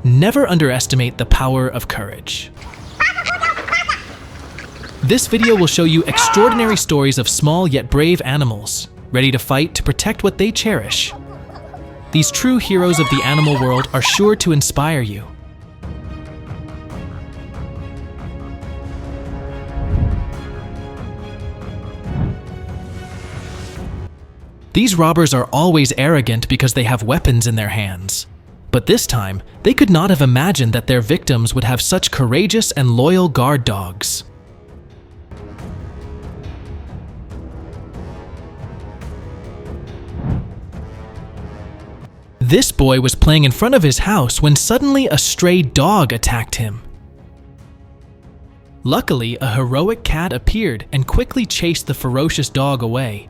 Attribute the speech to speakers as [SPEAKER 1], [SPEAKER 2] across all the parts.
[SPEAKER 1] Never underestimate the power of courage. This video will show you extraordinary stories of small yet brave animals, ready to fight to protect what they cherish. These true heroes of the animal world are sure to inspire you. These robbers are always arrogant because they have weapons in their hands. But this time, they could not have imagined that their victims would have such courageous and loyal guard dogs. This boy was playing in front of his house when suddenly a stray dog attacked him. Luckily, a heroic cat appeared and quickly chased the ferocious dog away.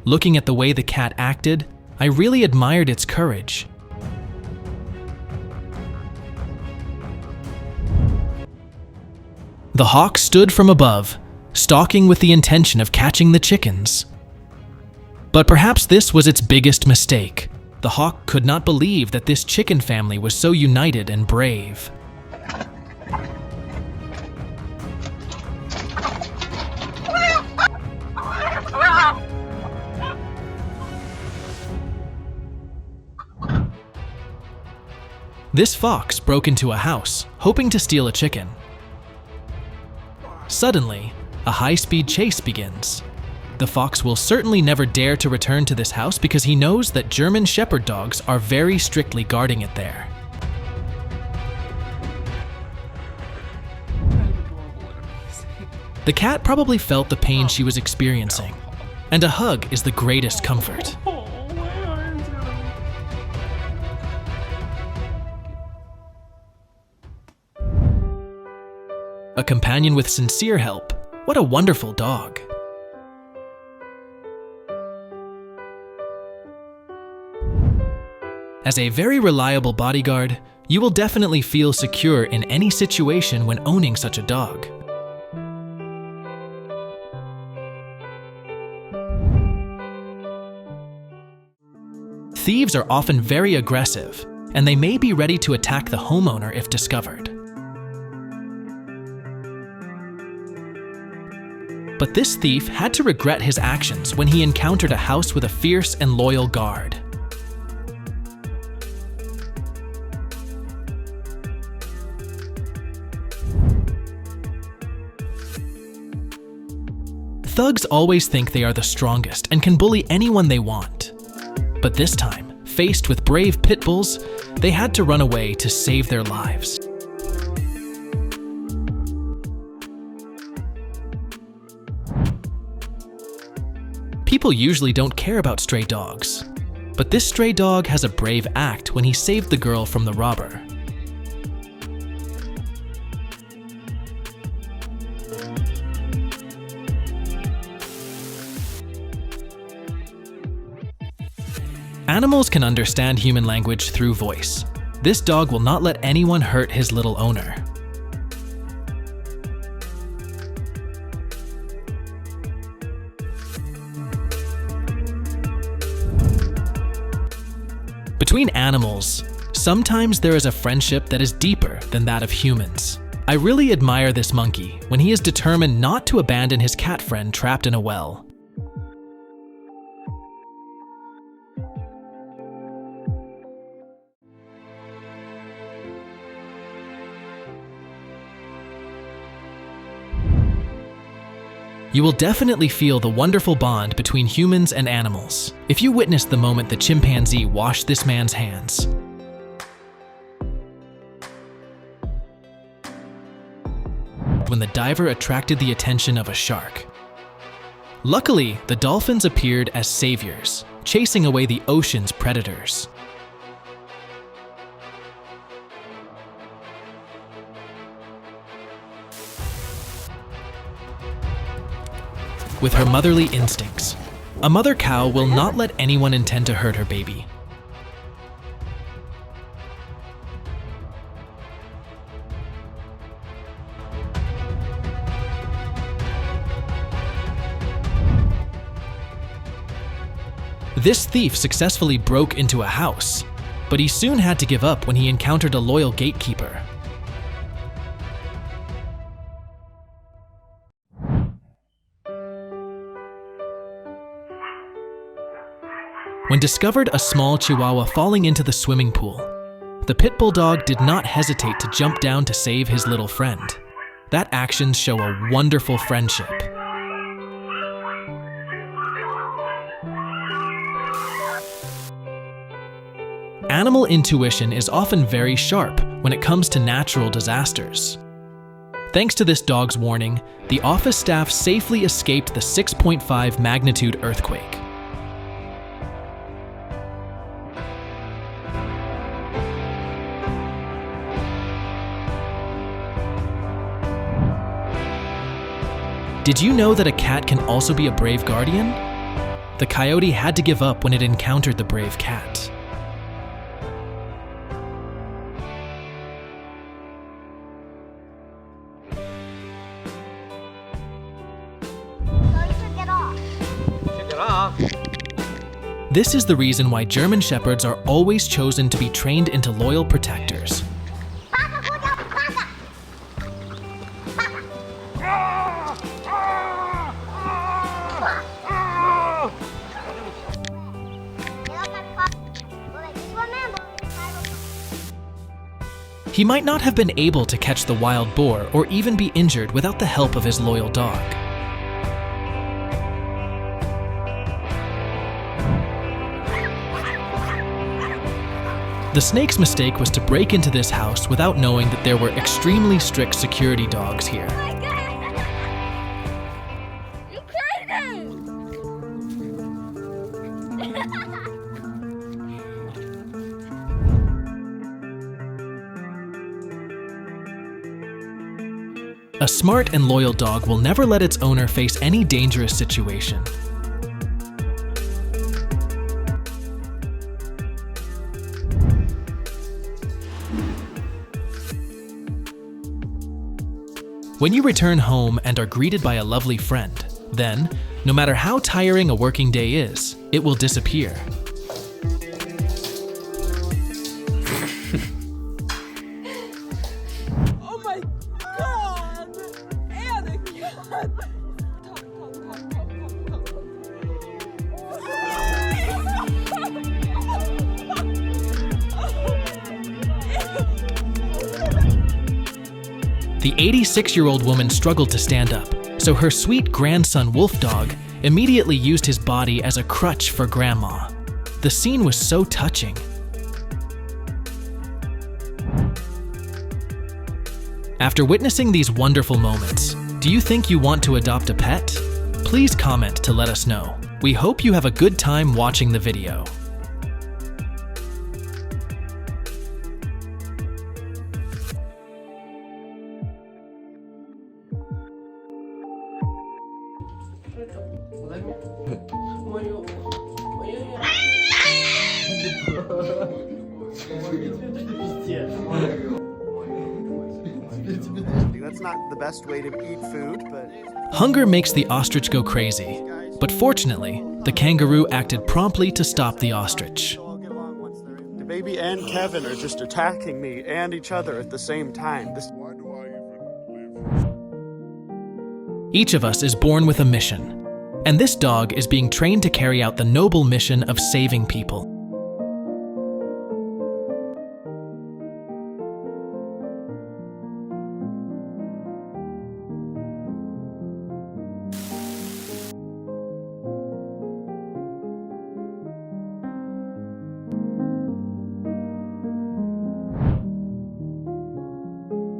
[SPEAKER 1] Looking at the way the cat acted, I really admired its courage. The hawk stood from above, stalking with the intention of catching the chickens. But perhaps this was its biggest mistake. The hawk could not believe that this chicken family was so united and brave. This fox broke into a house, hoping to steal a chicken. Suddenly, a high-speed chase begins. The fox will certainly never dare to return to this house because he knows that German Shepherd dogs are very strictly guarding it there. The cat probably felt the pain she was experiencing, and a hug is the greatest comfort. A companion with sincere help. What a wonderful dog. As a very reliable bodyguard, you will definitely feel secure in any situation when owning such a dog. Thieves are often very aggressive, and they may be ready to attack the homeowner if discovered. But this thief had to regret his actions when he encountered a house with a fierce and loyal guard. Thugs always think they are the strongest and can bully anyone they want. But this time, faced with brave pit bulls, they had to run away to save their lives. People usually don't care about stray dogs, but this stray dog has a brave act when he saved the girl from the robber. Animals can understand human language through voice. This dog will not let anyone hurt his little owner. Between animals, sometimes there is a friendship that is deeper than that of humans. I really admire this monkey when he is determined not to abandon his cat friend trapped in a well. You will definitely feel the wonderful bond between humans and animals if you witnessed the moment the chimpanzee washed this man's hands. When the diver attracted the attention of a shark. Luckily, the dolphins appeared as saviors, chasing away the ocean's predators. With her motherly instincts, a mother cow will not let anyone intend to hurt her baby. This thief successfully broke into a house. but he soon had to give up when he encountered a loyal gatekeeper. When discovered a small Chihuahua falling into the swimming pool, the pit bull dog did not hesitate to jump down to save his little friend. That actions show a wonderful friendship. Animal intuition is often very sharp when it comes to natural disasters. Thanks to this dog's warning, the office staff safely escaped the 6.5 magnitude earthquake. Did you know that a cat can also be a brave guardian? The coyote had to give up when it encountered the brave cat. This is the reason why German Shepherds are always chosen to be trained into loyal protectors. He might not have been able to catch the wild boar or even be injured without the help of his loyal dog. The snake's mistake was to break into this house without knowing that there were extremely strict security dogs here.
[SPEAKER 2] Oh my God! You crazy!
[SPEAKER 1] A smart and loyal dog will never let its owner face any dangerous situation. When you return home and are greeted by a lovely friend, then, no matter how tiring a working day is, it will disappear.
[SPEAKER 2] Oh my God! Anakin!
[SPEAKER 1] The 86-year-old woman struggled to stand up, so her sweet grandson Wolf Dog immediately used his body as a crutch for Grandma. The scene was so touching. After witnessing these wonderful moments, do you think you want to adopt a pet? Please comment to let us know. We hope you have a good time watching the video.
[SPEAKER 3] That's not the best way to eat food, but...
[SPEAKER 1] Hunger makes the ostrich go crazy, but fortunately, the kangaroo acted promptly to stop the ostrich.
[SPEAKER 3] The baby and Kevin are just attacking me and each other at the same time.
[SPEAKER 1] Each of us is born with a mission, and this dog is being trained to carry out the noble mission of saving people.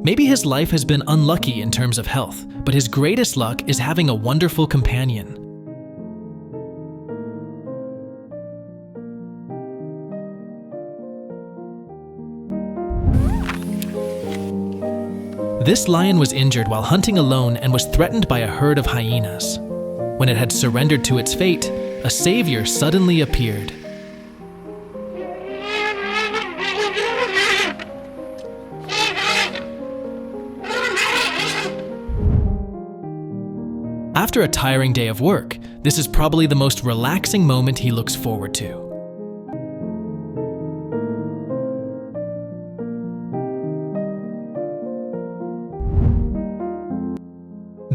[SPEAKER 1] Maybe his life has been unlucky in terms of health, but his greatest luck is having a wonderful companion. This lion was injured while hunting alone and was threatened by a herd of hyenas. When it had surrendered to its fate, a savior suddenly appeared. After a tiring day of work, this is probably the most relaxing moment he looks forward to.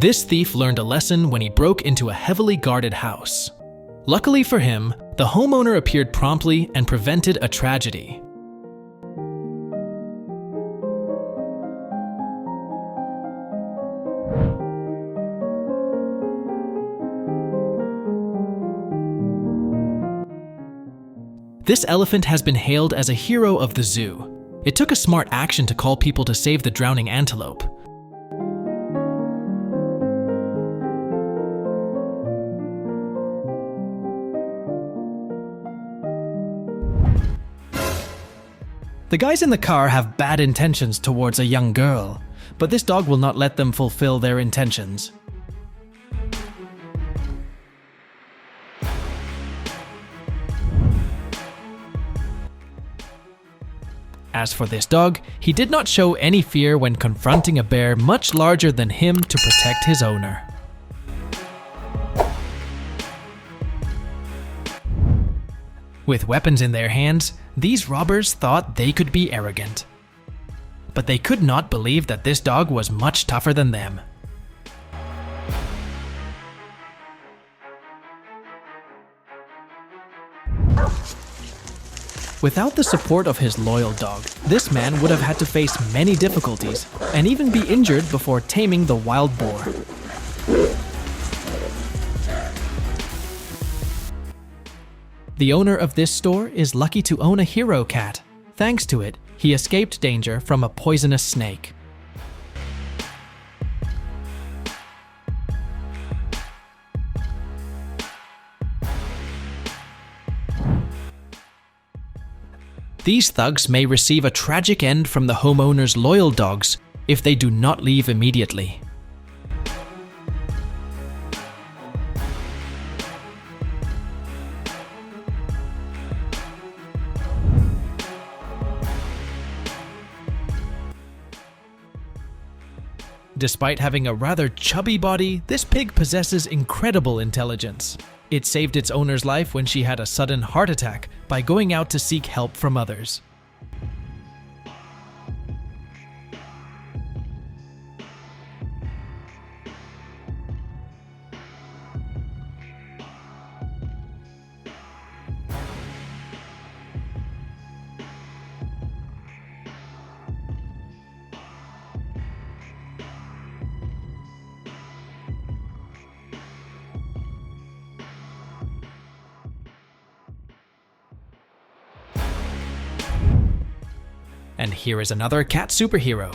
[SPEAKER 1] This thief learned a lesson when he broke into a heavily guarded house. Luckily for him, the homeowner appeared promptly and prevented a tragedy. This elephant has been hailed as a hero of the zoo. It took a smart action to call people to save the drowning antelope. The guys in the car have bad intentions towards a young girl, but this dog will not let them fulfill their intentions. As for this dog, he did not show any fear when confronting a bear much larger than him to protect his owner. With weapons in their hands, these robbers thought they could be arrogant. But they could not believe that this dog was much tougher than them. Without the support of his loyal dog, this man would have had to face many difficulties and even be injured before taming the wild boar. The owner of this store is lucky to own a hero cat. Thanks to it, he escaped danger from a poisonous snake. These thugs may receive a tragic end from the homeowner's loyal dogs if they do not leave immediately. Despite having a rather chubby body, this pig possesses incredible intelligence. It saved its owner's life when she had a sudden heart attack by going out to seek help from others. And here is another cat superhero.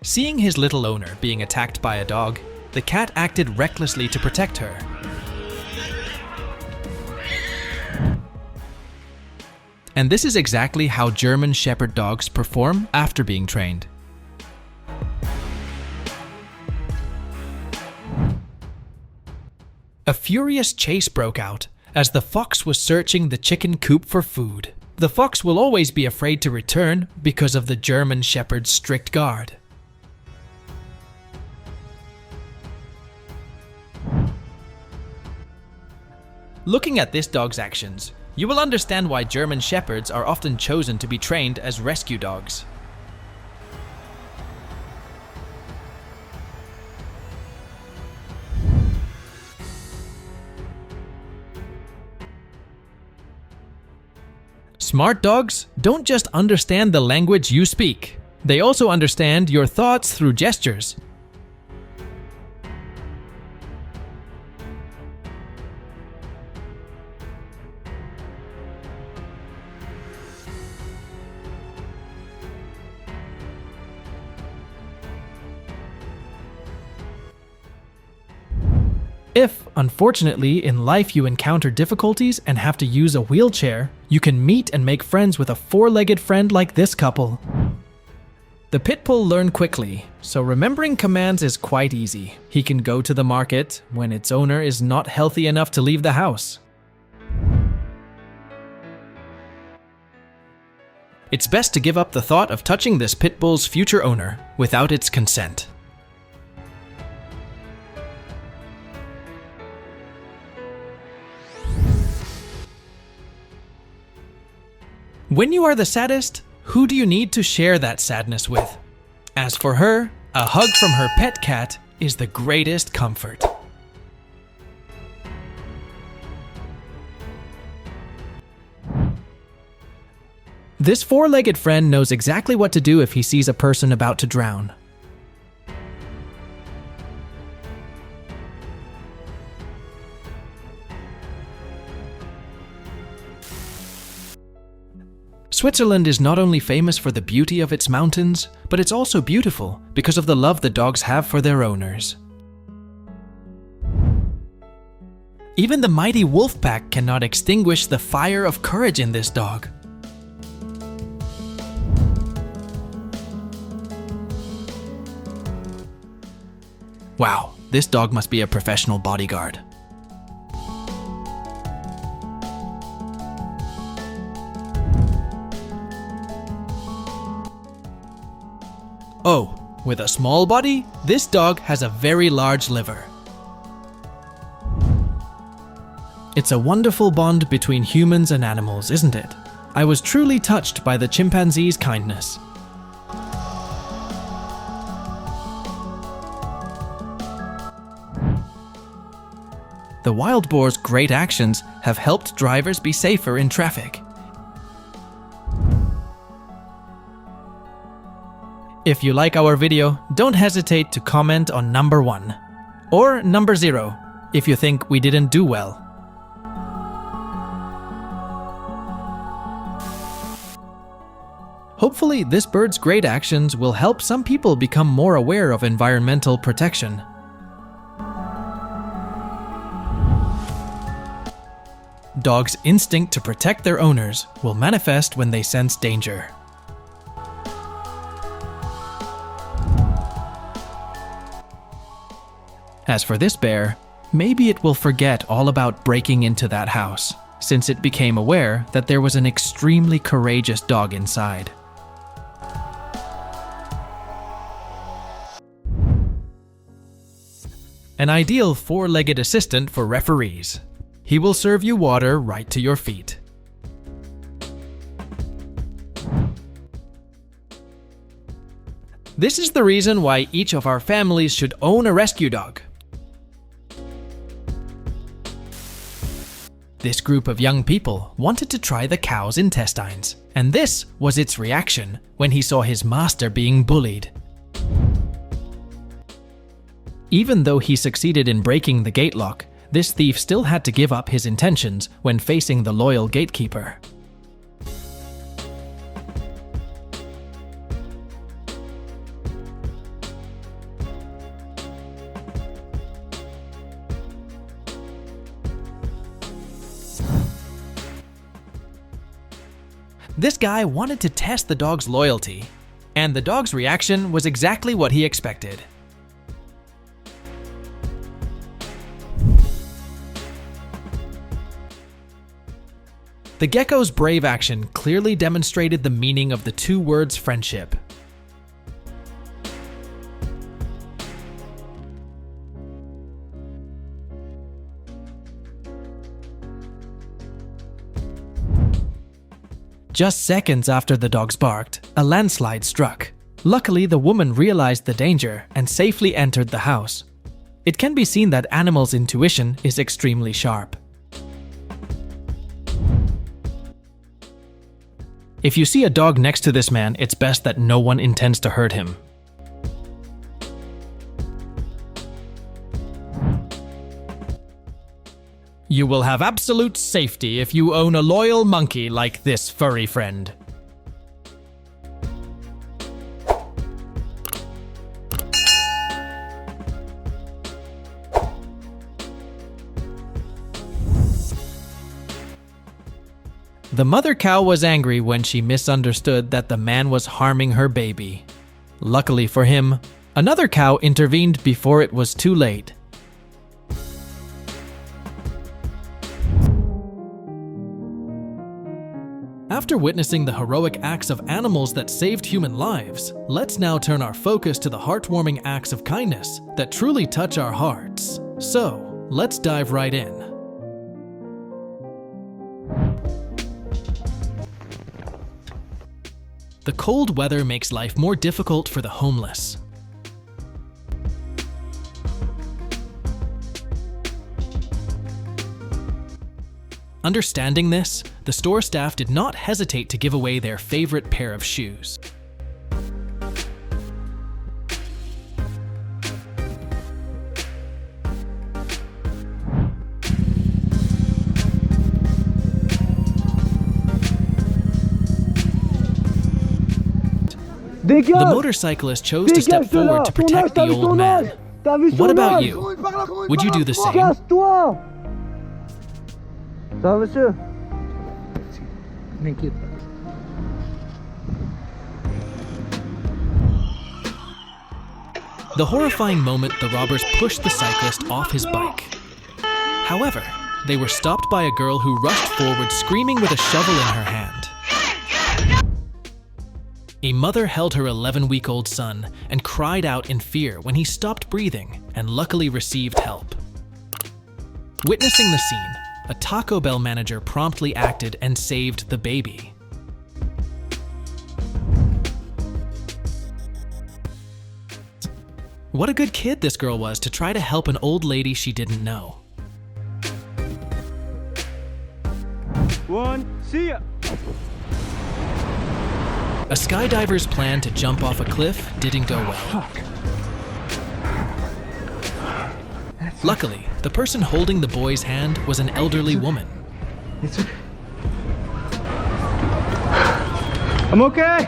[SPEAKER 1] Seeing his little owner being attacked by a dog, the cat acted recklessly to protect her. And this is exactly how German Shepherd dogs perform after being trained. A furious chase broke out as the fox was searching the chicken coop for food. The fox will always be afraid to return because of the German Shepherd's strict guard. Looking at this dog's actions, you will understand why German Shepherds are often chosen to be trained as rescue dogs. Smart dogs don't just understand the language you speak, they also understand your thoughts through gestures. If, unfortunately, in life you encounter difficulties and have to use a wheelchair, you can meet and make friends with a four-legged friend like this couple. The pit bull learn quickly, so remembering commands is quite easy. He can go to the market when its owner is not healthy enough to leave the house. It's best to give up the thought of touching this pit bull's future owner without its consent. When you are the saddest, who do you need to share that sadness with? As for her, a hug from her pet cat is the greatest comfort. This four-legged friend knows exactly what to do if he sees a person about to drown. Switzerland is not only famous for the beauty of its mountains, but it's also beautiful because of the love the dogs have for their owners. Even the mighty wolf pack cannot extinguish the fire of courage in this dog. Wow, this dog must be a professional bodyguard. Oh, with a small body, this dog has a very large liver. It's a wonderful bond between humans and animals, isn't it? I was truly touched by the chimpanzee's kindness. The wild boar's great actions have helped drivers be safer in traffic. If you like our video, don't hesitate to comment on number 1 or number 0 if you think we didn't do well. Hopefully, this bird's great actions will help some people become more aware of environmental protection. Dogs' instinct to protect their owners will manifest when they sense danger. As for this bear, maybe it will forget all about breaking into that house, since it became aware that there was an extremely courageous dog inside. An ideal four-legged assistant for referees. He will serve you water right to your feet. This is the reason why each of our families should own a rescue dog. This group of young people wanted to try the cow's intestines, and this was its reaction when he saw his master being bullied. Even though he succeeded in breaking the gate lock, this thief still had to give up his intentions when facing the loyal gatekeeper. This guy wanted to test the dog's loyalty, and the dog's reaction was exactly what he expected. The gecko's brave action clearly demonstrated the meaning of the two words friendship. Just seconds after the dogs barked, a landslide struck. Luckily, the woman realized the danger and safely entered the house. It can be seen that animals' intuition is extremely sharp. If you see a dog next to this man, it's best that no one intends to hurt him. You will have absolute safety if you own a loyal monkey like this furry friend. The mother cow was angry when she misunderstood that the man was harming her baby. Luckily for him, another cow intervened before it was too late. After witnessing the heroic acts of animals that saved human lives, let's now turn our focus to the heartwarming acts of kindness that truly touch our hearts. So, let's dive right in. The cold weather makes life more difficult for the homeless. Understanding this, the store staff did not hesitate to give away their favorite pair of shoes. The motorcyclist chose to step forward to protect the old man. What about you? Would you do the same?
[SPEAKER 4] Ça va, monsieur? M'inquiète pas.
[SPEAKER 1] The horrifying moment the robbers pushed the cyclist off his bike. However, they were stopped by a girl who rushed forward screaming with a shovel in her hand. A mother held her 11-week-old son and cried out in fear when he stopped breathing and luckily received help. Witnessing the scene, a Taco Bell manager promptly acted and saved the baby. What a good kid this girl was to try to help an old lady she didn't know.
[SPEAKER 4] See ya!
[SPEAKER 1] A skydiver's plan to jump off a cliff didn't go well. Luckily, the person holding the boy's hand was an elderly woman.
[SPEAKER 4] I'm okay!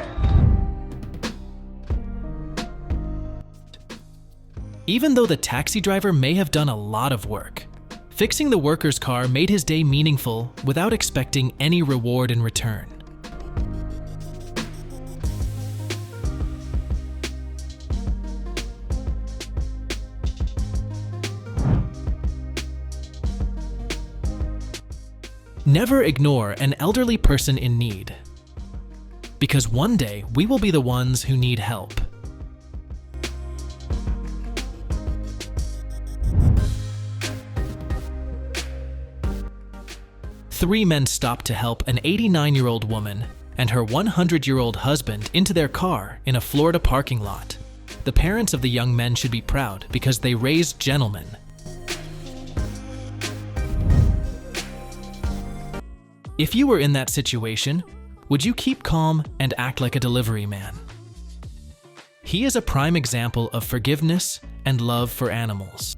[SPEAKER 1] Even though the taxi driver may have done a lot of work, fixing the worker's car made his day meaningful without expecting any reward in return. Never ignore an elderly person in need, because one day we will be the ones who need help. Three men stopped to help an 89-year-old woman and her 100-year-old husband into their car in a Florida parking lot. The parents of the young men should be proud because they raised gentlemen. If you were in that situation, would you keep calm and act like a delivery man? He is a prime example of forgiveness and love for animals.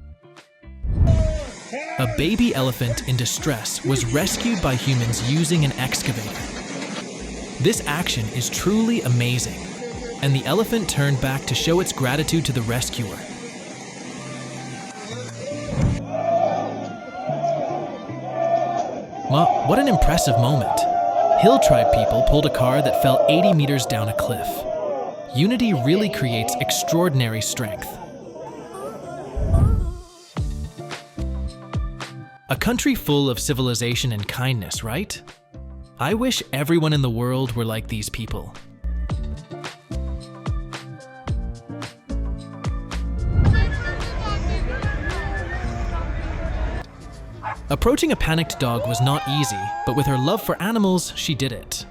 [SPEAKER 1] A baby elephant in distress was rescued by humans using an excavator. This action is truly amazing, and the elephant turned back to show its gratitude to the rescuer. What an impressive moment. Hill tribe people pulled a car that fell 80 meters down a cliff. Unity really creates extraordinary strength. A country full of civilization and kindness, right? I wish everyone in the world were like these people. Approaching a panicked dog was not easy, but with her love for animals, she did it.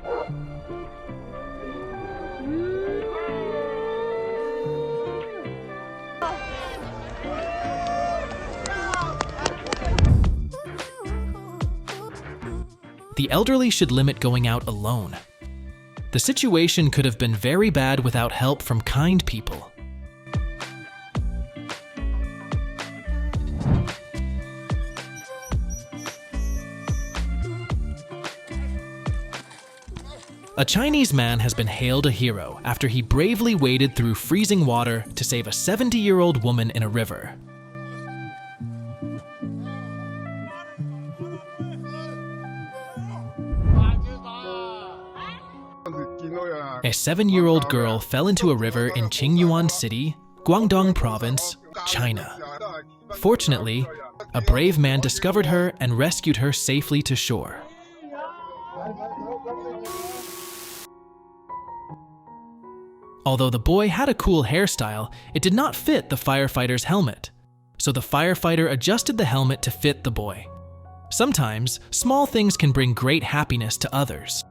[SPEAKER 1] The elderly should limit going out alone. The situation could have been very bad without help from kind people. A Chinese man has been hailed a hero after he bravely waded through freezing water to save a 70-year-old woman in a river. A 7-year-old girl fell into a river in Qingyuan City, Guangdong Province, China. Fortunately, a brave man discovered her and rescued her safely to shore. Although the boy had a cool hairstyle, it did not fit the firefighter's helmet. So the firefighter adjusted the helmet to fit the boy. Sometimes, small things can bring great happiness to others.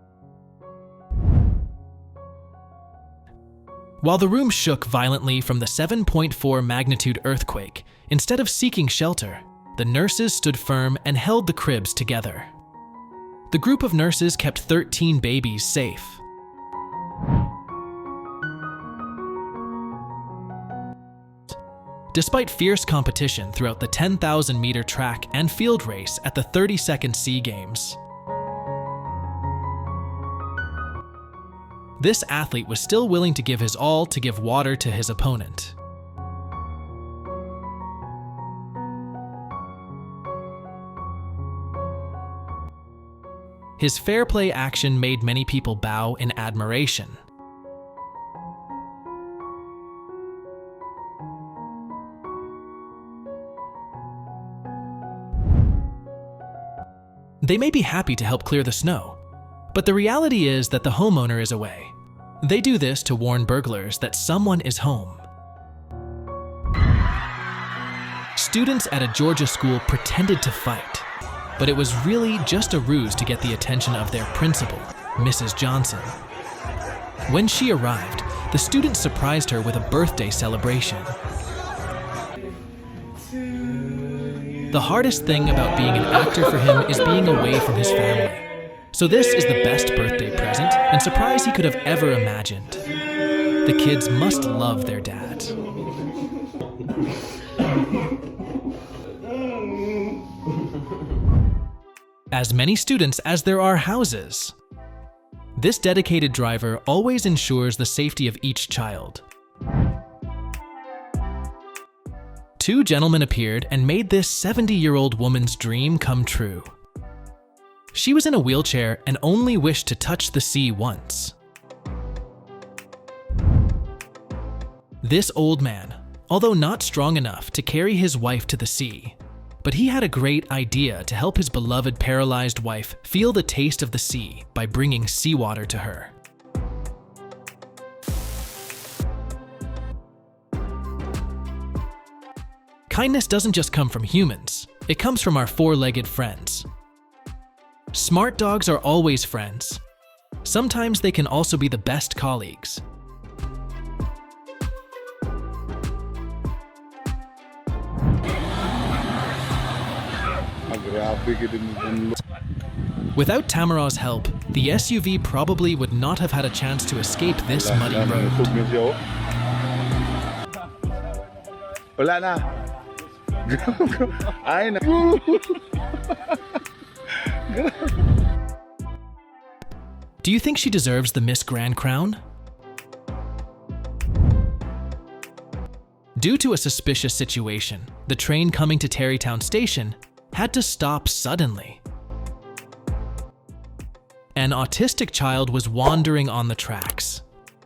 [SPEAKER 1] While the room shook violently from the 7.4 magnitude earthquake, instead of seeking shelter, the nurses stood firm and held the cribs together. the group of nurses kept 13 babies safe. Despite fierce competition throughout the 10,000-meter track and field race at the 32nd Sea Games, this athlete was still willing to give his all to give water to his opponent. His fair play action made many people bow in admiration. They may be happy to help clear the snow, but the reality is that the homeowner is away. They do this to warn burglars that someone is home. Students at a Georgia school pretended to fight, but it was really just a ruse to get the attention of their principal, Mrs. Johnson. When she arrived, the students surprised her with a birthday celebration. The hardest thing about being an actor for him is being away from his family. So this is the best birthday present and surprise he could have ever imagined. The kids must love their dad. As many students as there are houses. This dedicated driver always ensures the safety of each child. Two gentlemen appeared and made this 70-year-old woman's dream come true. She was in a wheelchair and only wished to touch the sea once. This old man, although not strong enough to carry his wife to the sea, but he had a great idea to help his beloved paralyzed wife feel the taste of the sea by bringing seawater to her. Kindness doesn't just come from humans, it comes from our four-legged friends. Smart dogs are always friends. Sometimes they can also be the best colleagues. Without Tamarah's help, the SUV probably would not have had a chance to escape this muddy road. Do you think she deserves the Miss Grand Crown? Due to a suspicious situation, the train coming to Tarrytown Station had to stop suddenly. An autistic child was wandering on the tracks.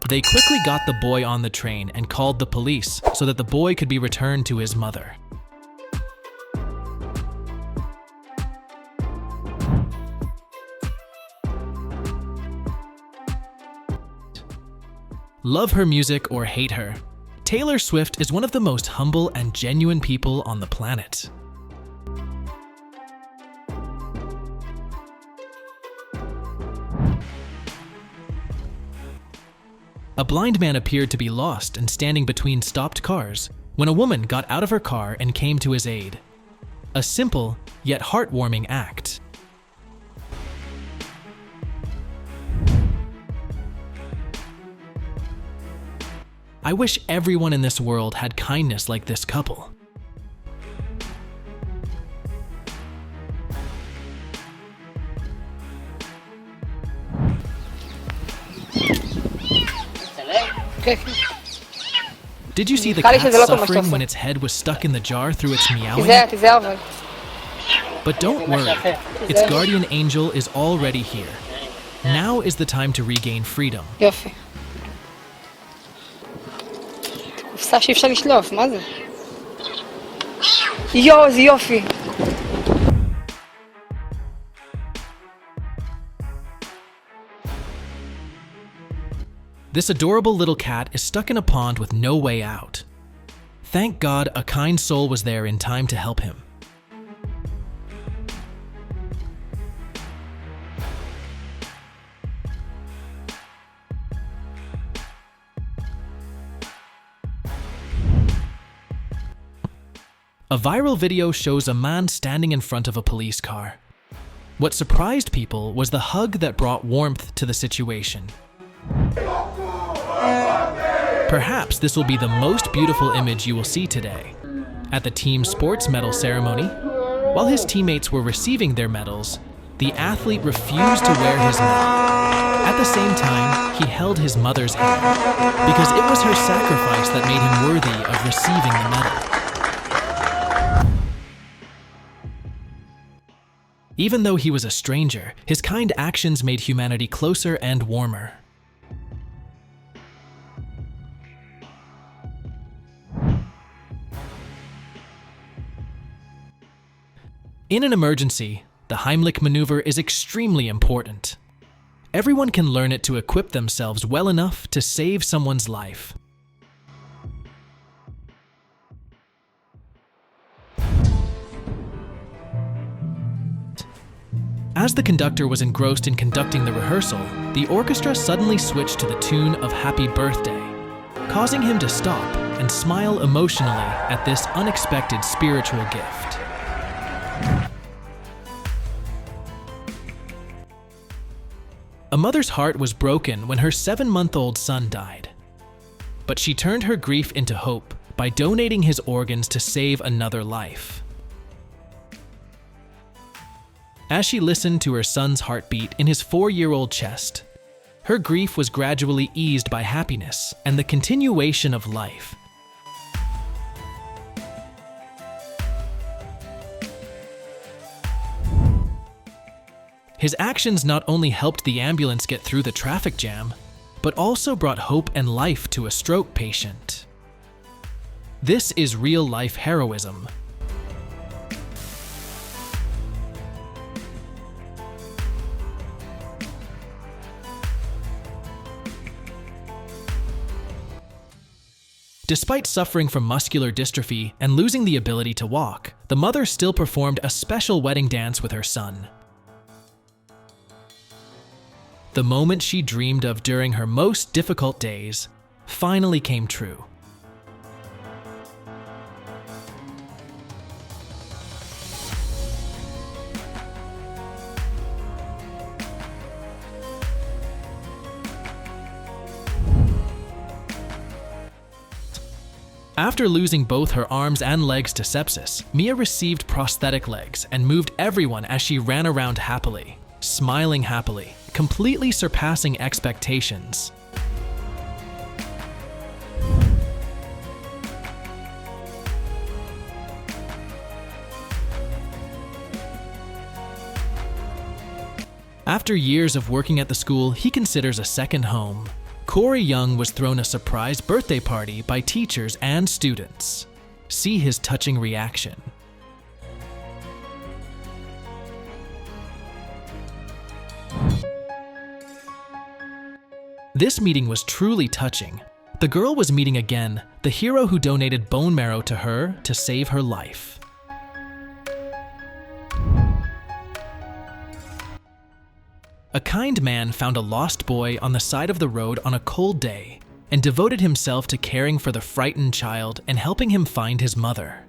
[SPEAKER 1] They quickly got the boy on the train and called the police so that the boy could be returned to his mother. Love her music or hate her, Taylor Swift is one of the most humble and genuine people on the planet. A blind man appeared to be lost and standing between stopped cars when a woman got out of her car and came to his aid. A simple, yet heartwarming act. I wish everyone in this world had kindness like this couple. Did you see the cat suffering when its head was stuck in the jar through its meowing? But don't worry, its guardian angel is already here. Now is the time to regain freedom.
[SPEAKER 5] יופי. קופסה שאי אפשר לשלוף, מה זה? יואו, זה יופי.
[SPEAKER 1] This adorable little cat is stuck in a pond with no way out. Thank God a kind soul was there in time to help him. A viral video shows a man standing in front of a police car. What surprised people was the hug that brought warmth to the situation. Perhaps this will be the most beautiful image you will see today. At the team sports medal ceremony, while his teammates were receiving their medals, the athlete refused to wear his medal. At the same time, he held his mother's hand because it was her sacrifice that made him worthy of receiving the medal. Even though he was a stranger, his kind actions made humanity closer and warmer. In an emergency, the Heimlich maneuver is extremely important. Everyone can learn it to equip themselves well enough to save someone's life. As the conductor was engrossed in conducting the rehearsal, the orchestra suddenly switched to the tune of Happy Birthday, causing him to stop and smile emotionally at this unexpected spiritual gift. A mother's heart was broken when her 7-month-old son died. But she turned her grief into hope by donating his organs to save another life. As she listened to her son's heartbeat in his 4-year-old chest, her grief was gradually eased by happiness and the continuation of life. His actions not only helped the ambulance get through the traffic jam, but also brought hope and life to a stroke patient. This is real-life heroism. Despite suffering from muscular dystrophy and losing the ability to walk, the mother still performed a special wedding dance with her son. The moment she dreamed of during her most difficult days finally came true. After losing both her arms and legs to sepsis, Mia received prosthetic legs and moved everyone as she ran around happily, smiling happily, completely surpassing expectations. After years of working at the school he considers a second home, Corey Young was thrown a surprise birthday party by teachers and students. See his touching reaction. This meeting was truly touching. The girl was meeting again the hero who donated bone marrow to her to save her life. A kind man found a lost boy on the side of the road on a cold day and devoted himself to caring for the frightened child and helping him find his mother.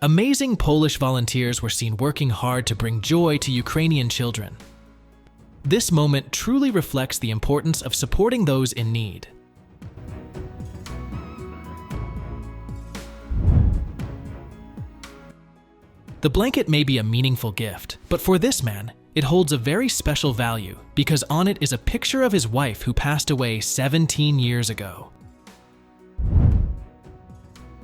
[SPEAKER 1] Amazing Polish volunteers were seen working hard to bring joy to Ukrainian children. This moment truly reflects the importance of supporting those in need. The blanket may be a meaningful gift, but for this man, it holds a very special value because on it is a picture of his wife who passed away 17 years ago.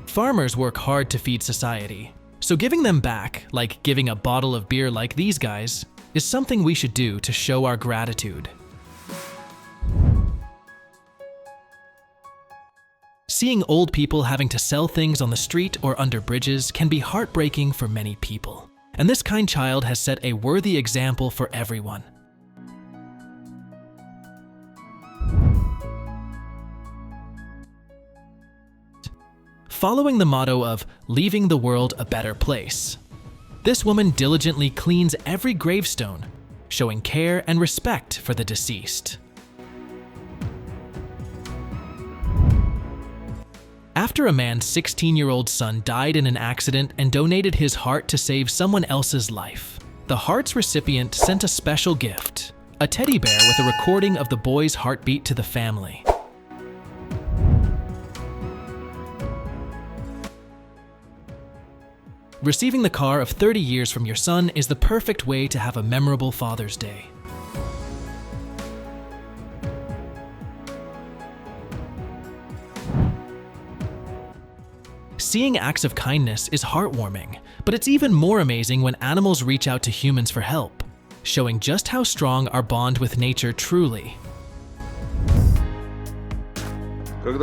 [SPEAKER 1] Farmers work hard to feed society, so giving them back, like giving a bottle of beer like these guys, is something we should do to show our gratitude. Seeing old people having to sell things on the street or under bridges can be heartbreaking for many people, and this kind child has set a worthy example for everyone. Following the motto of leaving the world a better place, this woman diligently cleans every gravestone, showing care and respect for the deceased. After a man's 16-year-old son died in an accident and donated his heart to save someone else's life, the heart's recipient sent a special gift, a teddy bear with a recording of the boy's heartbeat to the family. Receiving the car of 30 years from your son is the perfect way to have a memorable Father's Day. Seeing acts of kindness is heartwarming, but it's even more amazing when animals reach out to humans for help, showing just how strong our bond with nature truly.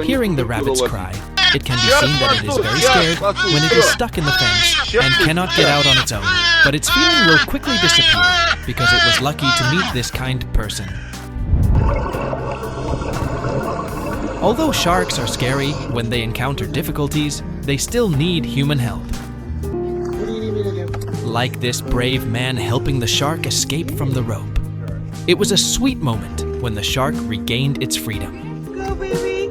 [SPEAKER 1] Hearing the rabbit's cry, it can be seen that it is very scared when it is stuck in the fence and cannot get out on its own, but its feeling will quickly disappear because it was lucky to meet this kind person. Although sharks are scary when they encounter difficulties, they still need human help. Like this brave man helping the shark escape from the rope. It was a sweet moment when the shark regained its freedom.
[SPEAKER 2] Go, baby.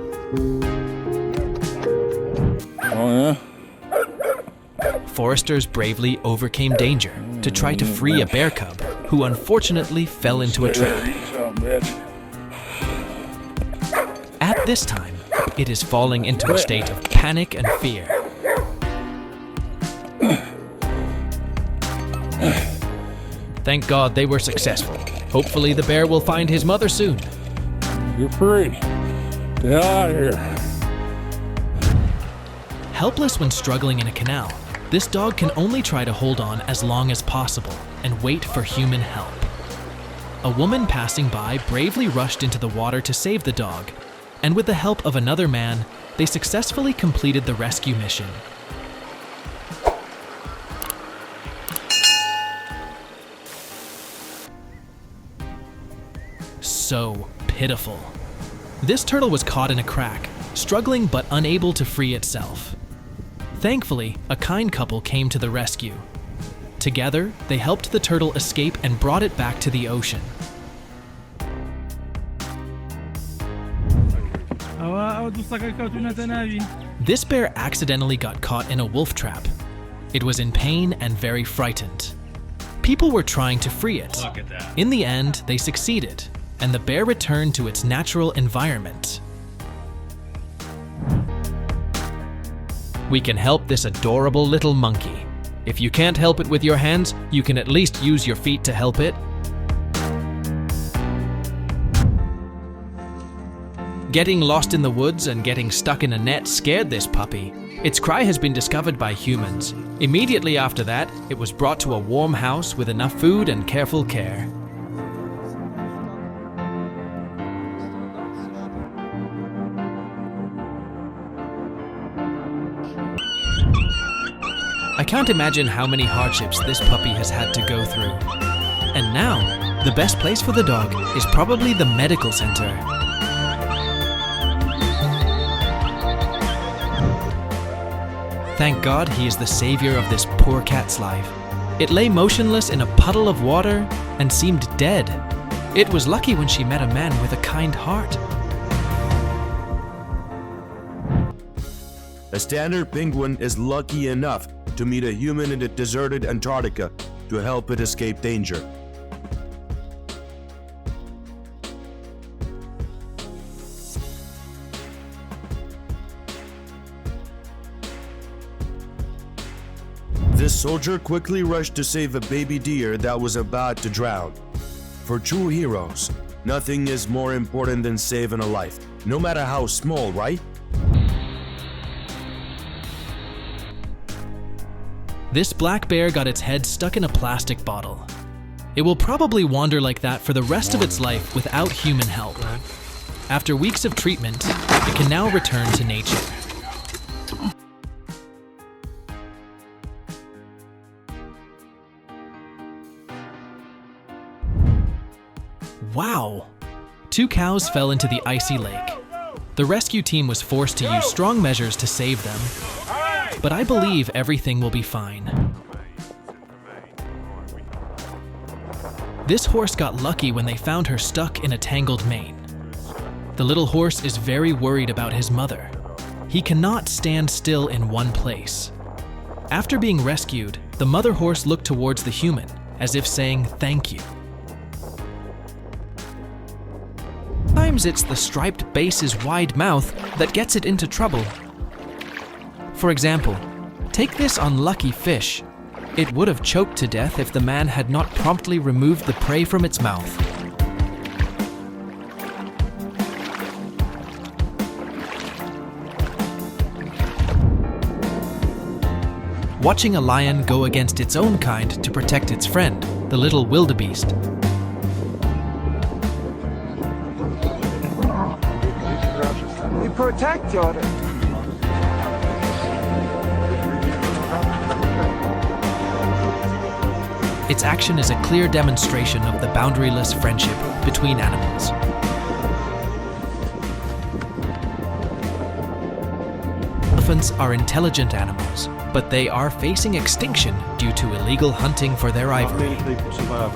[SPEAKER 6] Oh, yeah?
[SPEAKER 1] Foresters bravely overcame danger to try to free a bear cub who unfortunately fell into a trap. At this time, it is falling into a state of panic and fear. Thank God they were successful. Hopefully the bear will find his mother soon.
[SPEAKER 6] You're free. Get out of here.
[SPEAKER 1] Helpless when struggling in a canal, this dog can only try to hold on as long as possible and wait for human help. A woman passing by bravely rushed into the water to save the dog, and with the help of another man, they successfully completed the rescue mission. So pitiful. This turtle was caught in a crack, struggling but unable to free itself. Thankfully, a kind couple came to the rescue. Together, they helped the turtle escape and brought it back to the ocean. This bear accidentally got caught in a wolf trap. It was in pain and very frightened. People were trying to free it. In the end, they succeeded, and the bear returned to its natural environment. We can help this adorable little monkey. If you can't help it with your hands, you can at least use your feet to help it. Getting lost in the woods and getting stuck in a net scared this puppy. Its cry has been discovered by humans. Immediately after that, it was brought to a warm house with enough food and careful care. I can't imagine how many hardships this puppy has had to go through. And now, the best place for the dog is probably the medical center. Thank God he is the savior of this poor cat's life. It lay motionless in a puddle of water and seemed dead. It was lucky when she met a man with a kind heart.
[SPEAKER 7] A standard penguin is lucky enough to meet a human in the deserted Antarctica to help it escape danger. This soldier quickly rushed to save a baby deer that was about to drown. For true heroes, nothing is more important than saving a life, no matter how small, right?
[SPEAKER 1] This black bear got its head stuck in a plastic bottle. It will probably wander like that for the rest of its life without human help. After weeks of treatment, it can now return to nature. Wow! 2 cows fell into the icy lake. The rescue team was forced to use strong measures to save them, but I believe everything will be fine. This horse got lucky when they found her stuck in a tangled mane. The little horse is very worried about his mother. he cannot stand still in one place. After being rescued, the mother horse looked towards the human, as if saying thank you. Sometimes it's the striped base's wide mouth that gets it into trouble. For example, take this unlucky fish. It would have choked to death if the man had not promptly removed the prey from its mouth. Watching a lion go against its own kind to protect its friend, the little wildebeest.
[SPEAKER 4] We protect you.
[SPEAKER 1] Its action is a clear demonstration of the boundaryless friendship between animals. Elephants are intelligent animals, but they are facing extinction due to illegal hunting for their ivory.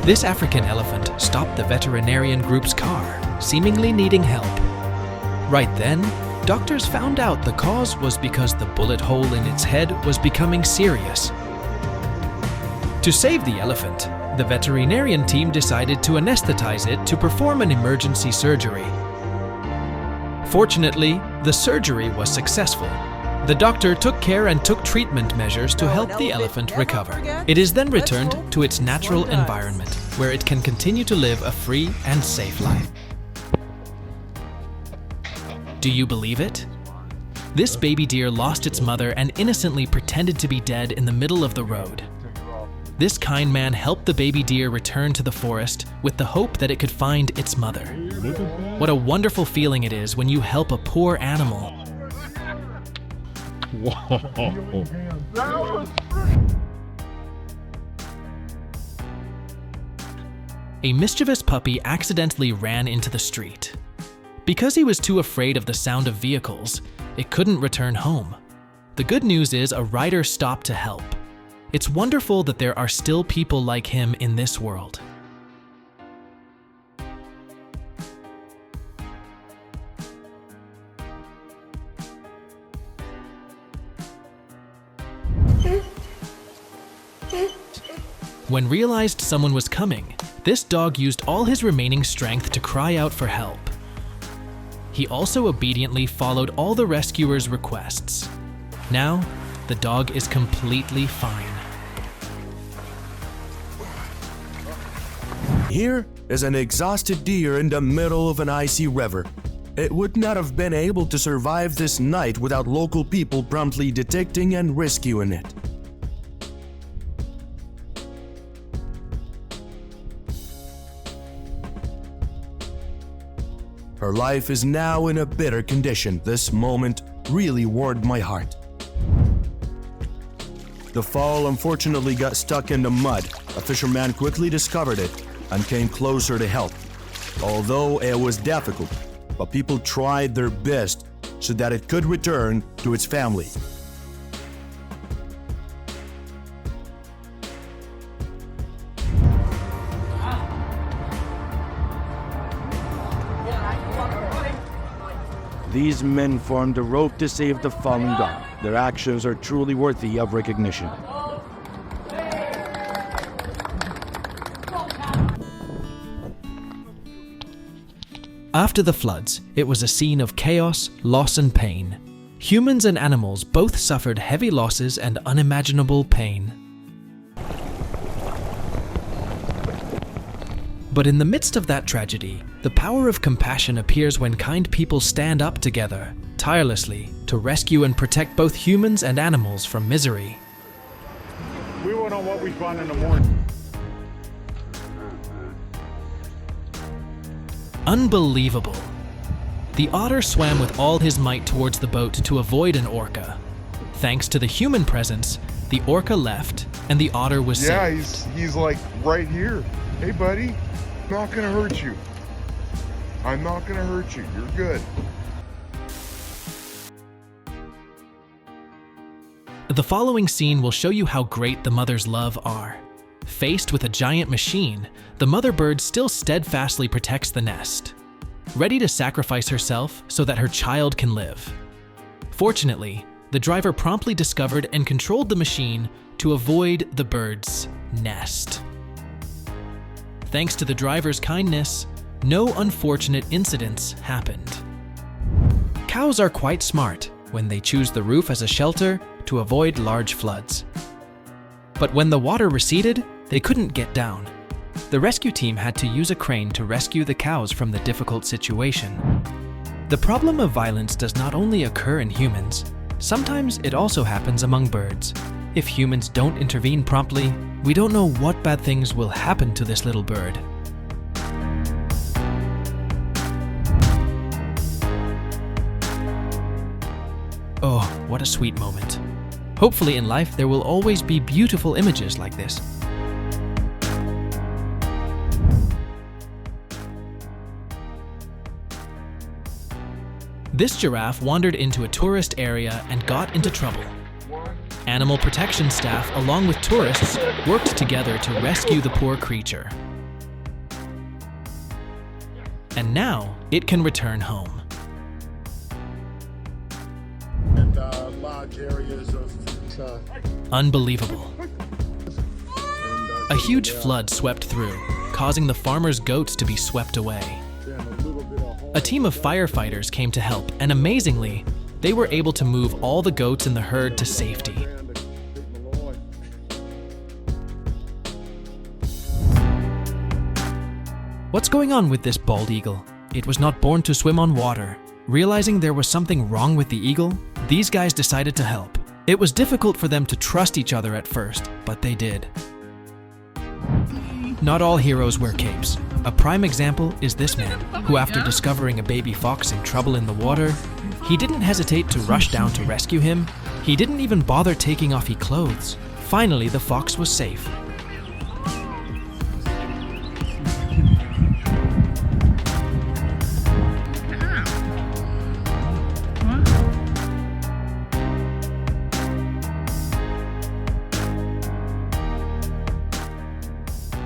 [SPEAKER 1] This African elephant stopped the veterinarian group's car, seemingly needing help. Right then, doctors found out the cause was because the bullet hole in its head was becoming serious. To save the elephant, the veterinarian team decided to anesthetize it to perform an emergency surgery. Fortunately, the surgery was successful. The doctor took care and took treatment measures to help the elephant recover. It is then returned to its natural environment, where it can continue to live a free and safe life. Do you believe it? This baby deer lost its mother and innocently pretended to be dead in the middle of the road. This kind man helped the baby deer return to the forest with the hope that it could find its mother. What a wonderful feeling it is when you help a poor animal. A mischievous puppy accidentally ran into the street. Because he was too afraid of the sound of vehicles, it couldn't return home. The good news is a rider stopped to help. It's wonderful that there are still people like him in this world. When realized someone was coming, this dog used all his remaining strength to cry out for help. He also obediently followed all the rescuers' requests. Now, the dog is completely fine.
[SPEAKER 7] Here is an exhausted deer in the middle of an icy river. It would not have been able to survive this night without local people promptly detecting and rescuing it. Her life is now in a bitter condition. This moment really warmed my heart. The fowl unfortunately got stuck in the mud. A fisherman quickly discovered it and came closer to help. Although it was difficult, but people tried their best so that it could return to its family.
[SPEAKER 4] These men formed a rope to save the fallen dog. Their actions are truly worthy of recognition.
[SPEAKER 1] After the floods, it was a scene of chaos, loss, and pain. Humans and animals both suffered heavy losses and unimaginable pain. But in the midst of that tragedy, the power of compassion appears when kind people stand up together, tirelessly, to rescue and protect both humans and animals from misery.
[SPEAKER 8] We won't know what we find in the morning.
[SPEAKER 1] Unbelievable. The otter swam with all his might towards the boat to avoid an orca. Thanks to the human presence, the orca left and the otter was saved.
[SPEAKER 8] Yeah, he's like right here. Hey, buddy, I'm not gonna hurt you. I'm not gonna hurt you. You're good.
[SPEAKER 1] The following scene will show you how great the mother's love are. Faced with a giant machine, the mother bird still steadfastly protects the nest, ready to sacrifice herself so that her child can live. Fortunately, the driver promptly discovered and controlled the machine to avoid the bird's nest. Thanks to the driver's kindness, no unfortunate incidents happened. Cows are quite smart when they choose the roof as a shelter to avoid large floods. But when the water receded, they couldn't get down. The rescue team had to use a crane to rescue the cows from the difficult situation. The problem of violence does not only occur in humans, sometimes it also happens among birds. If humans don't intervene promptly, we don't know what bad things will happen to this little bird. Oh, what a sweet moment. Hopefully in life there will always be beautiful images like this. This giraffe wandered into a tourist area and got into trouble. Animal protection staff, along with tourists, worked together to rescue the poor creature. And now it can return home.
[SPEAKER 8] And large areas of
[SPEAKER 1] Unbelievable. A huge flood swept through, causing the farmers' goats to be swept away. A team of firefighters came to help, and amazingly, they were able to move all the goats in the herd to safety. What's going on with this bald eagle? It was not born to swim on water. Realizing there was something wrong with the eagle, these guys decided to help. It was difficult for them to trust each other at first, but they did. Not all heroes wear capes. A prime example is this man, who after discovering a baby fox in trouble in the water, he didn't hesitate to rush down to rescue him. He didn't even bother taking off his clothes. Finally, the fox was safe.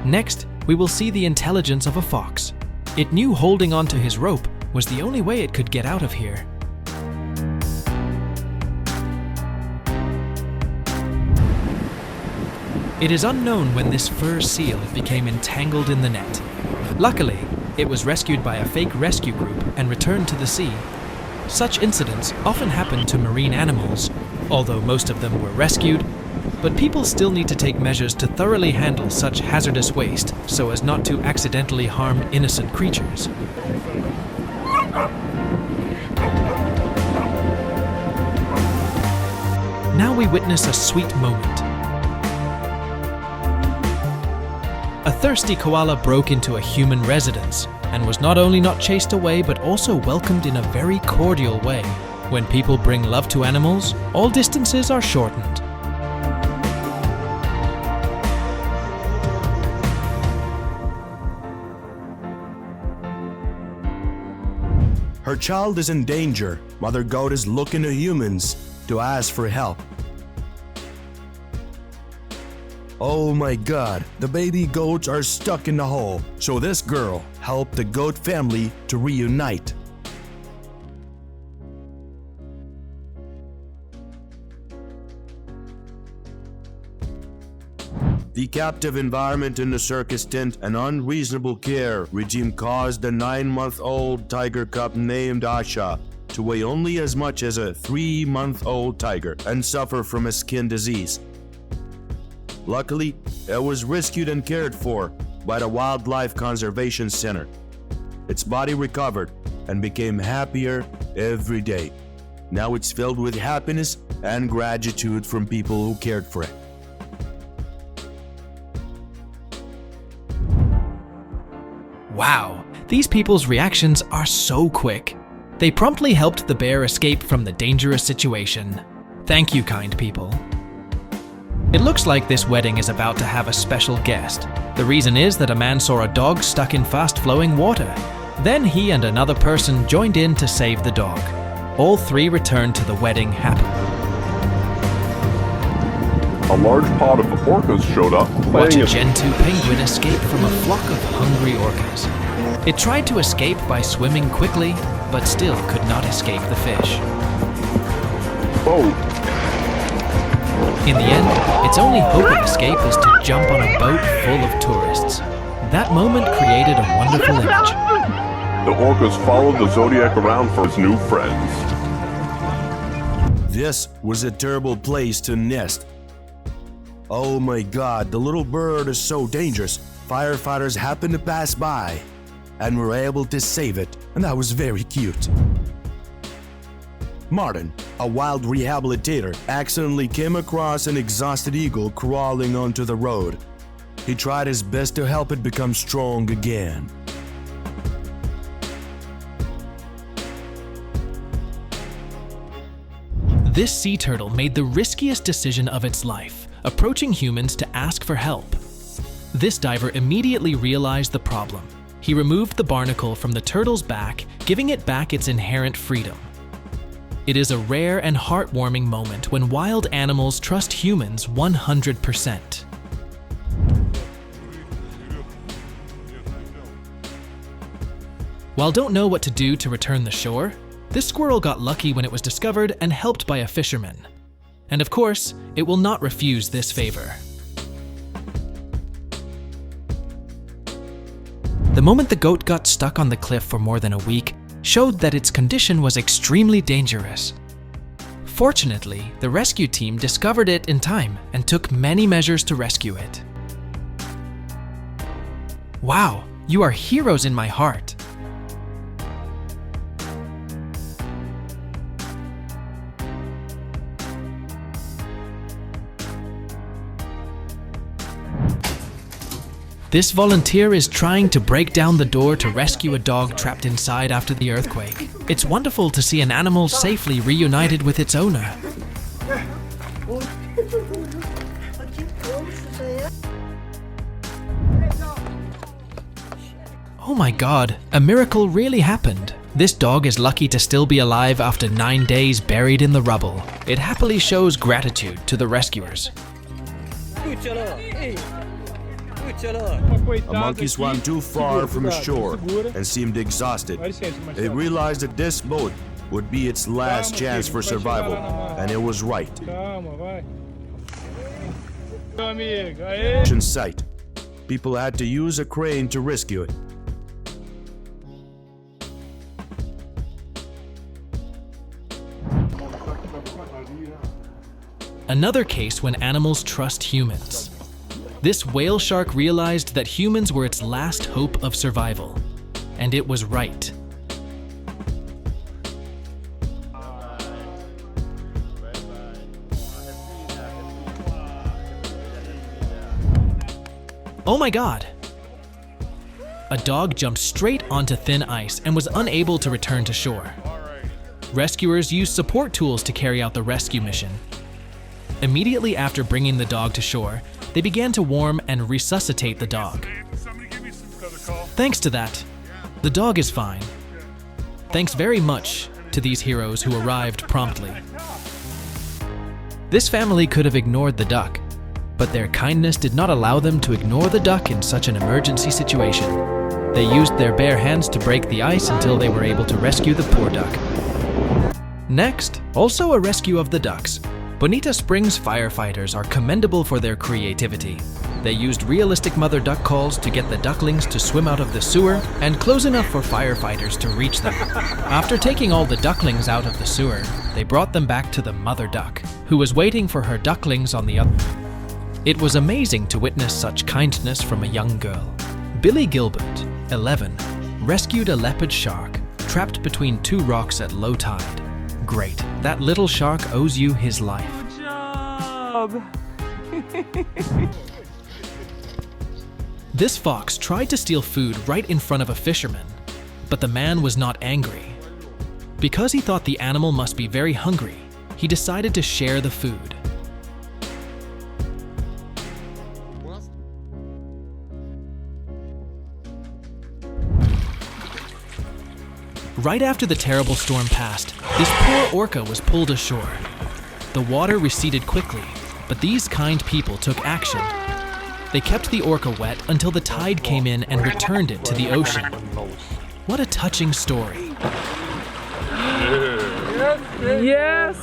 [SPEAKER 1] Next, we will see the intelligence of a fox. It knew holding onto his rope was the only way it could get out of here. It is unknown when this fur seal became entangled in the net. Luckily, it was rescued by a fake rescue group and returned to the sea. Such incidents often happen to marine animals, although most of them were rescued, but people still need to take measures to thoroughly handle such hazardous waste so as not to accidentally harm innocent creatures. Now we witness a sweet moment. A thirsty koala broke into a human residence and was not only not chased away but also welcomed in a very cordial way. When people bring love to animals, all distances are shortened.
[SPEAKER 7] Her child is in danger. Mother Goat is looking to humans to ask for help. Oh my god, the baby goats are stuck in the hole. So this girl helped the goat family to reunite. The captive environment in the circus tent and unreasonable care regime caused the 9-month-old tiger cub named Asha to weigh only as much as a 3-month-old tiger and suffer from a skin disease. Luckily, it was rescued and cared for by the Wildlife Conservation Center. Its body recovered and became happier every day. Now it's filled with happiness and gratitude from people who cared for it.
[SPEAKER 1] Wow, these people's reactions are so quick. They promptly helped the bear escape from the dangerous situation. Thank you, kind people. It looks like this wedding is about to have a special guest. The reason is that a man saw a dog stuck in fast-flowing water. Then he and another person joined in to save the dog. All three returned to the wedding happily.
[SPEAKER 9] A large pod of orcas showed up.
[SPEAKER 1] Watch a Gentoo penguin escape from a flock of hungry orcas. It tried to escape by swimming quickly, but still could not escape the fish.
[SPEAKER 9] boat.
[SPEAKER 1] In the end, its only hope of escape is to jump on a boat full of tourists. That moment created a wonderful image.
[SPEAKER 9] The orcas followed the Zodiac around for his new friends.
[SPEAKER 7] This was a terrible place to nest. Oh my god, the little bird is so dangerous. Firefighters happened to pass by and were able to save it, and that was very cute. Martin, a wild rehabilitator, accidentally came across an exhausted eagle crawling onto the road. He tried his best to help it become strong again.
[SPEAKER 1] This sea turtle made the riskiest decision of its life, approaching humans to ask for help. This diver immediately realized the problem. He removed the barnacle from the turtle's back, giving it back its inherent freedom. It is a rare and heartwarming moment when wild animals trust humans 100%. While don't know what to do to return the shore, this squirrel got lucky when it was discovered and helped by a fisherman. And of course, it will not refuse this favor. The moment the goat got stuck on the cliff for more than a week showed that its condition was extremely dangerous. Fortunately, the rescue team discovered it in time and took many measures to rescue it. Wow, you are heroes in my heart. This volunteer is trying to break down the door to rescue a dog trapped inside after the earthquake. It's wonderful to see an animal safely reunited with its owner. Oh my god, a miracle really happened. This dog is lucky to still be alive after 9 days buried in the rubble. It happily shows gratitude to the rescuers.
[SPEAKER 7] A monkey swam too far from shore and seemed exhausted. It realized that this boat would be its last chance for survival, and it was right. In sight, people had to use a crane to rescue it.
[SPEAKER 1] Another case when animals trust humans. This whale shark realized that humans were its last hope of survival, and it was right. Oh my god! A dog jumped straight onto thin ice and was unable to return to shore. Rescuers used support tools to carry out the rescue mission. Immediately after bringing the dog to shore, they began to warm and resuscitate the dog. Thanks to that, the dog is fine. Thanks very much to these heroes who arrived promptly. This family could have ignored the duck, but their kindness did not allow them to ignore the duck in such an emergency situation. They used their bare hands to break the ice until they were able to rescue the poor duck. Next, also a rescue of the ducks. Bonita Springs firefighters are commendable for their creativity. They used realistic mother duck calls to get the ducklings to swim out of the sewer and close enough for firefighters to reach them. After taking all the ducklings out of the sewer, they brought them back to the mother duck, who was waiting for her ducklings on the other. It was amazing to witness such kindness from a young girl. Billy Gilbert, 11, rescued a leopard shark trapped between two rocks at low tide. Great. That little shark owes you his life.
[SPEAKER 2] Good job.
[SPEAKER 1] This fox tried to steal food right in front of a fisherman, but the man was not angry. Because he thought the animal must be very hungry, he decided to share the food. Right after the terrible storm passed, this poor orca was pulled ashore. The water receded quickly, but these kind people took action. They kept the orca wet until the tide came in and returned it to the ocean. What a touching story.
[SPEAKER 2] Yes.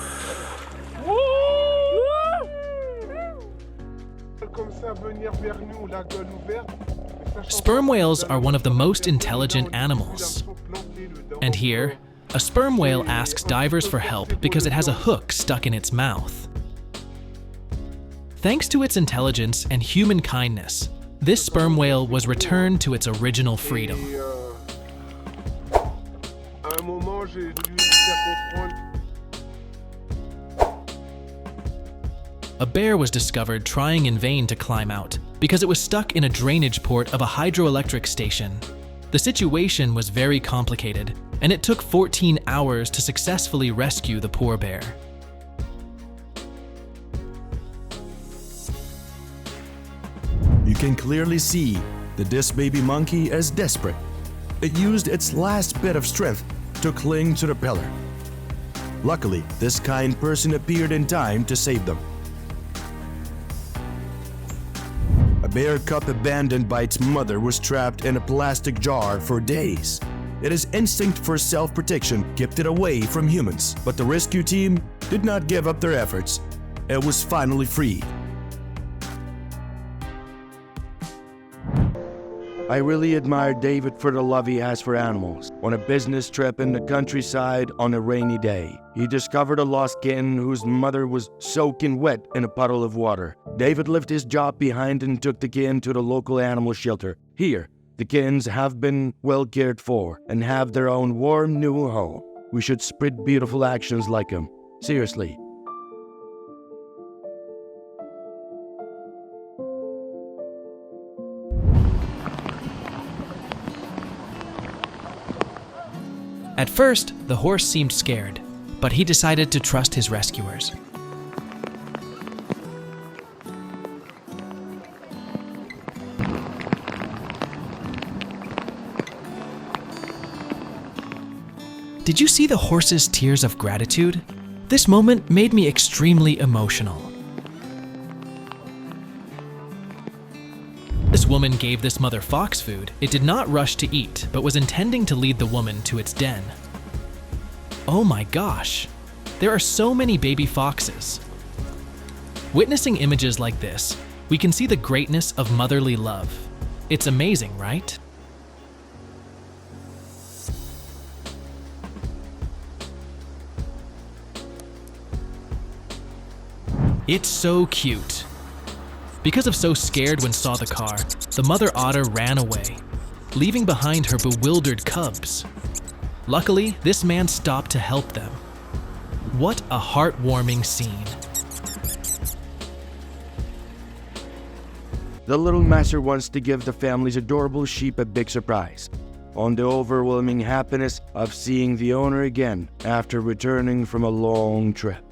[SPEAKER 1] Sperm whales are one of the most intelligent animals. And here, a sperm whale asks divers for help because it has a hook stuck in its mouth. Thanks to its intelligence and human kindness, this sperm whale was returned to its original freedom. A bear was discovered trying in vain to climb out because it was stuck in a drainage port of a hydroelectric station. The situation was very complicated, and it took 14 hours to successfully rescue the poor bear.
[SPEAKER 7] You can clearly see that this baby monkey is desperate. It used its last bit of strength to cling to the pillar. Luckily, this kind person appeared in time to save them. A bear cub abandoned by its mother was trapped in a plastic jar for days. Its instinct for self-protection kept it away from humans, but the rescue team did not give up their efforts. It was finally freed.
[SPEAKER 4] I really admire David for the love he has for animals. On a business trip in the countryside on a rainy day, he discovered a lost kitten whose mother was soaking wet in a puddle of water. David left his job behind and took the kitten to the local animal shelter. Here, the kittens have been well cared for and have their own warm new home. We should spread beautiful actions like him. Seriously.
[SPEAKER 1] At first, the horse seemed scared, but he decided to trust his rescuers. Did you see the horse's tears of gratitude? This moment made me extremely emotional. This woman gave this mother fox food. It did not rush to eat, but was intending to lead the woman to its den. Oh my gosh, there are so many baby foxes. Witnessing images like this, we can see the greatness of motherly love. It's amazing, right? It's so cute. Because of so scared when saw the car, the mother otter ran away, leaving behind her bewildered cubs. Luckily, this man stopped to help them. What a heartwarming scene.
[SPEAKER 4] The little master wants to give the family's adorable sheep a big surprise. On the overwhelming happiness of seeing the owner again after returning from a long trip.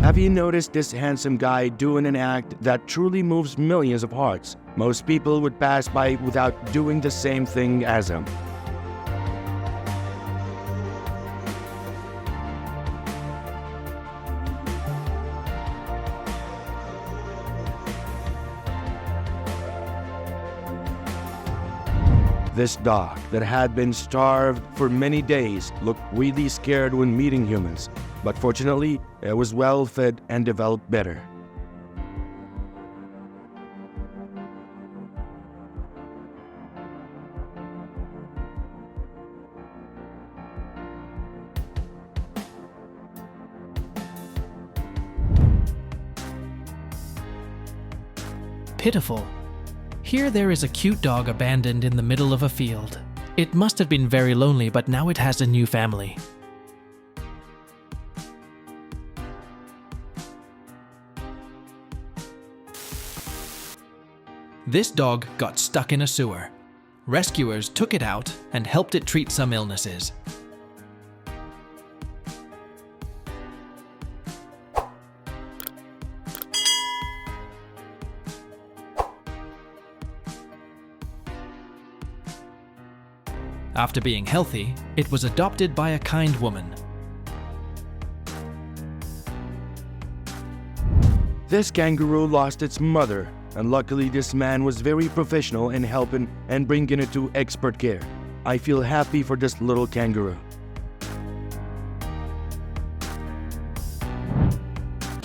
[SPEAKER 4] Have you noticed this handsome guy doing an act that truly moves millions of hearts? Most people would pass by without doing the same thing as him. This dog that had been starved for many days looked really scared when meeting humans, but fortunately, it was well fed and developed better.
[SPEAKER 1] Pitiful. Here there is a cute dog abandoned in the middle of a field. It must have been very lonely, but now it has a new family. This dog got stuck in a sewer. Rescuers took it out and helped it treat some illnesses. After being healthy, it was adopted by a kind woman.
[SPEAKER 4] This kangaroo lost its mother and luckily this man was very professional in helping and bringing it to expert care. I feel happy for this little kangaroo.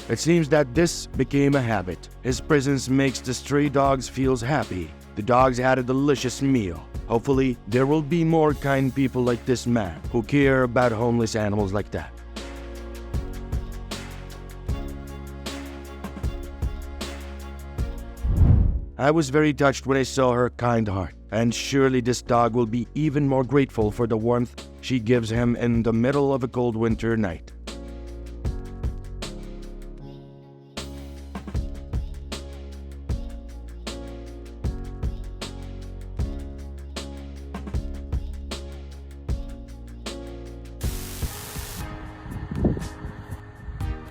[SPEAKER 4] It seems that this became a habit. His presence makes the stray dogs feel happy. The dogs had a delicious meal. Hopefully, there will be more kind people like this man who care about homeless animals like that. I was very touched when I saw her kind heart, and surely this dog will be even more grateful for the warmth she gives him in the middle of a cold winter night.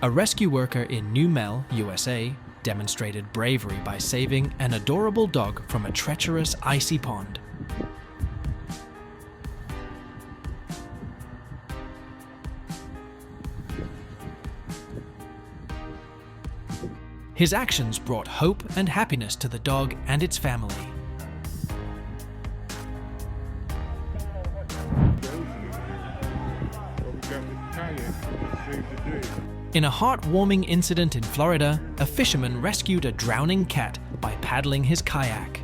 [SPEAKER 1] A rescue worker in New Mel, USA, demonstrated bravery by saving an adorable dog from a treacherous icy pond. His actions brought hope and happiness to the dog and its family. In a heartwarming incident in Florida, a fisherman rescued a drowning cat by paddling his kayak.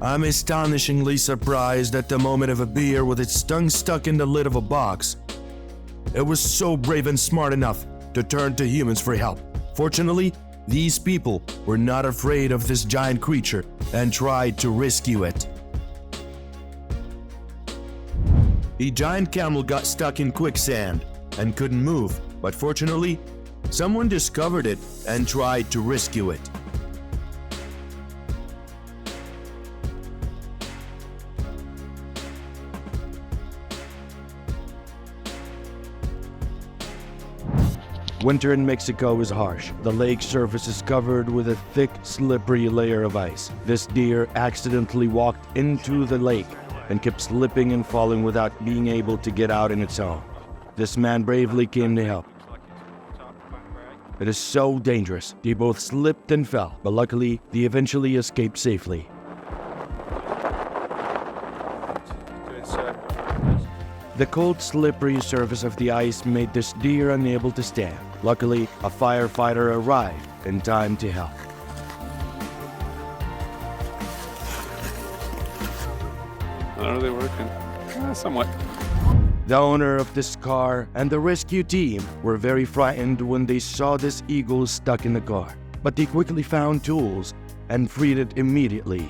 [SPEAKER 7] I'm astonishingly surprised at the moment of a bear with its tongue stuck in the lid of a box. It was so brave and smart enough to turn to humans for help. Fortunately, these people were not afraid of this giant creature and tried to rescue it. A giant camel got stuck in quicksand and couldn't move, but fortunately, someone discovered it and tried to rescue it.
[SPEAKER 4] Winter in Mexico is harsh. The lake surface is covered with a thick, slippery layer of ice. This deer accidentally walked into the lake and kept slipping and falling without being able to get out on its own. This man bravely came to help. It is so dangerous. They both slipped and fell, but luckily, they eventually escaped safely. The cold, slippery surface of the ice made this deer unable to stand. Luckily, a firefighter arrived in time to help.
[SPEAKER 2] Are they working? Somewhat.
[SPEAKER 4] The owner of this car and the rescue team were very frightened when they saw this eagle stuck in the car, but they quickly found tools and freed it immediately.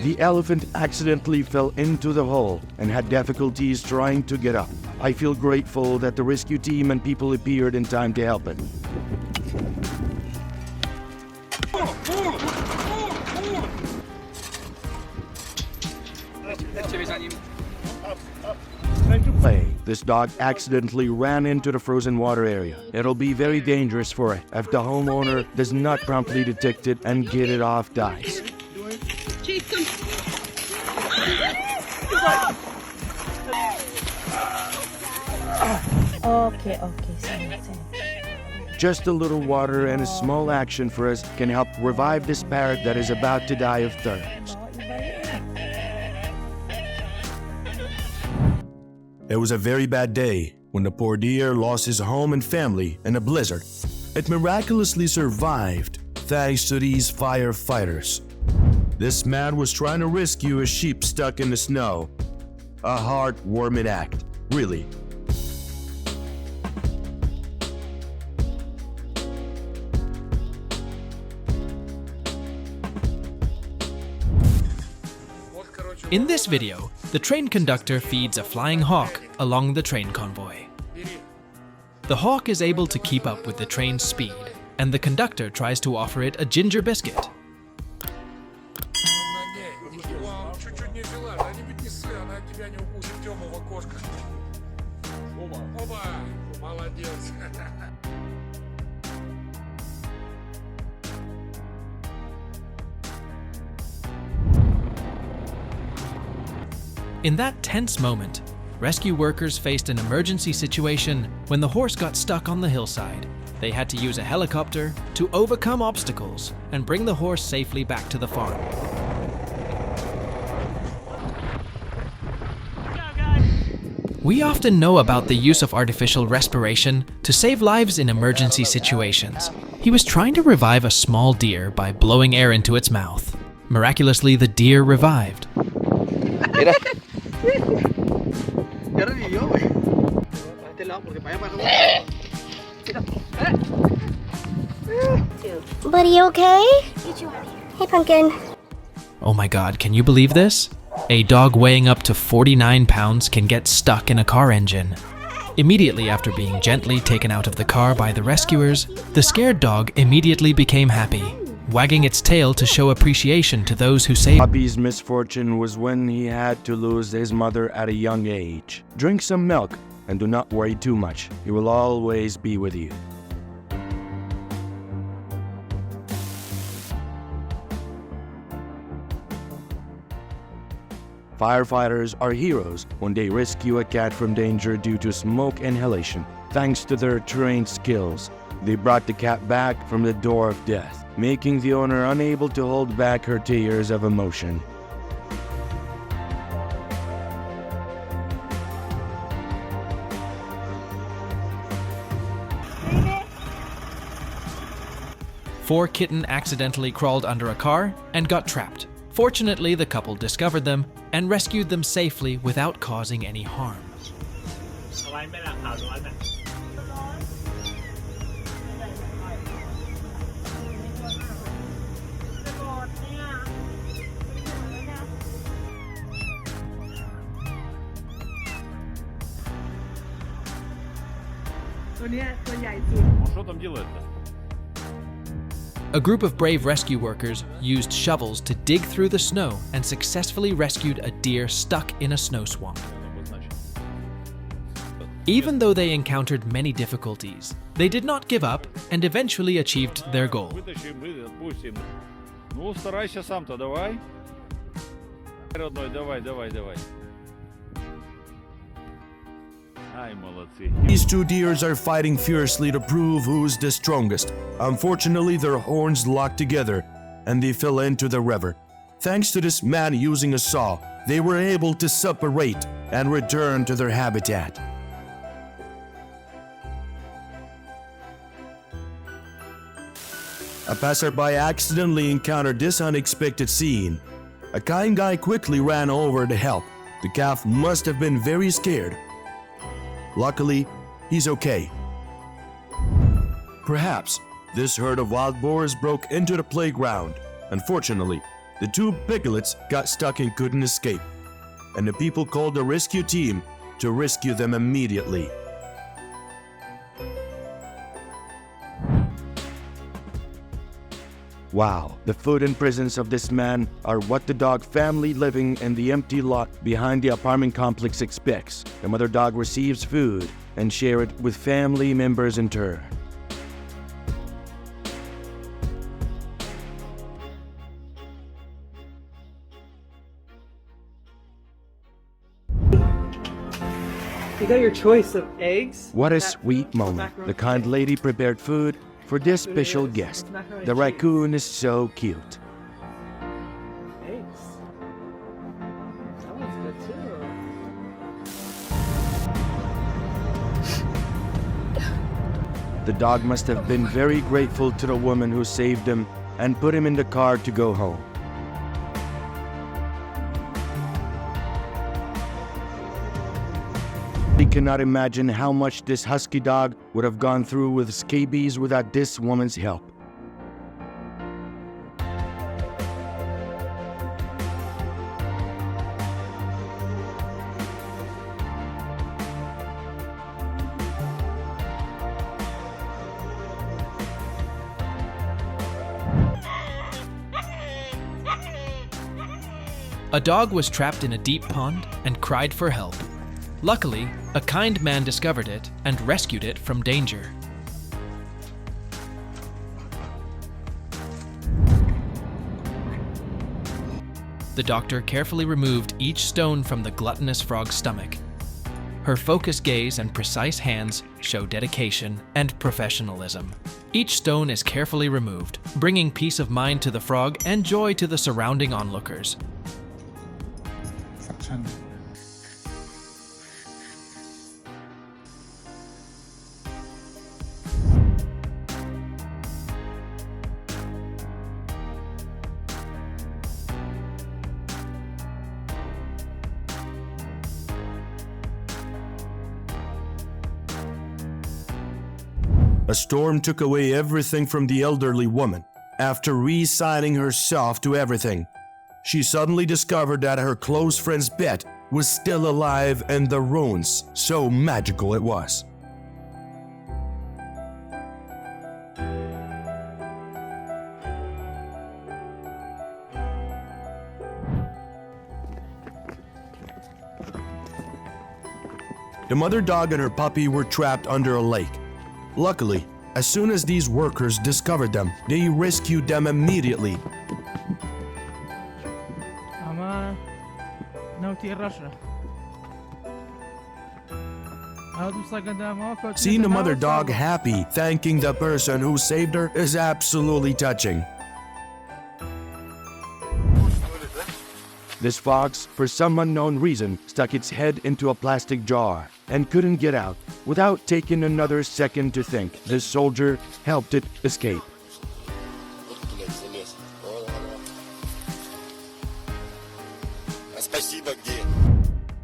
[SPEAKER 4] The elephant accidentally fell into the hole and had difficulties trying to get up. I feel grateful that the rescue team and people appeared in time to help it. This dog accidentally ran into the frozen water area. It'll be very dangerous for it if the homeowner does not promptly detect it and get it off the ice.
[SPEAKER 10] Okay, sorry.
[SPEAKER 4] Just a little water and a small action for us can help revive this parrot that is about to die of thirst.
[SPEAKER 7] It was a very bad day when the poor deer lost his home and family in a blizzard. It miraculously survived thanks to these firefighters. This man was trying to rescue a sheep stuck in the snow. A heartwarming act, really.
[SPEAKER 1] In this video, the train conductor feeds a flying hawk along the train convoy. The hawk is able to keep up with the train's speed, and the conductor tries to offer it a ginger biscuit. In that tense moment, rescue workers faced an emergency situation when the horse got stuck on the hillside. They had to use a helicopter to overcome obstacles and bring the horse safely back to the farm. We often know about the use of artificial respiration to save lives in emergency situations. He was trying to revive a small deer by blowing air into its mouth. Miraculously, the deer revived.
[SPEAKER 10] Buddy, okay? Hey, Pumpkin.
[SPEAKER 1] Oh my god, can you believe this? A dog weighing up to 49 pounds can get stuck in a car engine. Immediately after being gently taken out of the car by the rescuers, the scared dog immediately became happy, wagging its tail to show appreciation to those who saved.
[SPEAKER 4] Puppy's misfortune was when he had to lose his mother at a young age. Drink some milk and do not worry too much. He will always be with you. Firefighters are heroes when they rescue a cat from danger due to smoke inhalation. Thanks to their trained skills, they brought the cat back from the door of death, making the owner unable to hold back her tears of emotion.
[SPEAKER 1] Four kittens accidentally crawled under a car and got trapped. Fortunately, the couple discovered them and rescued them safely without causing any harm.
[SPEAKER 2] Что там делает-то?
[SPEAKER 1] A group of brave rescue workers used shovels to dig through the snow and successfully rescued a deer stuck in a snow swamp. Even though they encountered many difficulties, they did not give up and eventually achieved their goal.
[SPEAKER 6] Вытащим и отпустим. Ну, старайся сам-то, давай. Родной, давай. Ай, молодцы.
[SPEAKER 7] These two deers are fighting fiercely to prove who's the strongest. Unfortunately, their horns locked together and they fell into the river. Thanks to this man using a saw, they were able to separate and return to their habitat. A passerby accidentally encountered this unexpected scene. A kind guy quickly ran over to help. The calf must have been very scared. Luckily, he's okay. Perhaps this herd of wild boars broke into the playground. Unfortunately, the two piglets got stuck and couldn't escape, and the people called the rescue team to rescue them immediately.
[SPEAKER 4] Wow, the food and presence of this man are what the dog family living in the empty lot behind the apartment complex expects. The mother dog receives food and share it with family members in turn.
[SPEAKER 11] You got your choice of eggs.
[SPEAKER 4] What a sweet moment. The kind lady prepared food for this special guest. The raccoon is so cute.
[SPEAKER 11] Eggs. That one's good too.
[SPEAKER 4] The dog must have been very grateful to the woman who saved him and put him in the car to go home. He cannot imagine how much this husky dog would have gone through with scabies without this woman's help.
[SPEAKER 1] A dog was trapped in a deep pond and cried for help. Luckily, a kind man discovered it and rescued it from danger. The doctor carefully removed each stone from the gluttonous frog's stomach. Her focused gaze and precise hands show dedication and professionalism. Each stone is carefully removed, bringing peace of mind to the frog and joy to the surrounding onlookers.
[SPEAKER 7] A storm took away everything from the elderly woman. After resigning herself to everything, she suddenly discovered that her close friend's pet was still alive in the ruins. So magical it was. The mother dog and her puppy were trapped under a lake. Luckily, as soon as these workers discovered them, they rescued them immediately. Seeing the mother dog happy, thanking the person who saved her, is absolutely touching.
[SPEAKER 4] This fox, for some unknown reason, stuck its head into a plastic jar and couldn't get out. Without taking another second to think, the soldier helped it escape.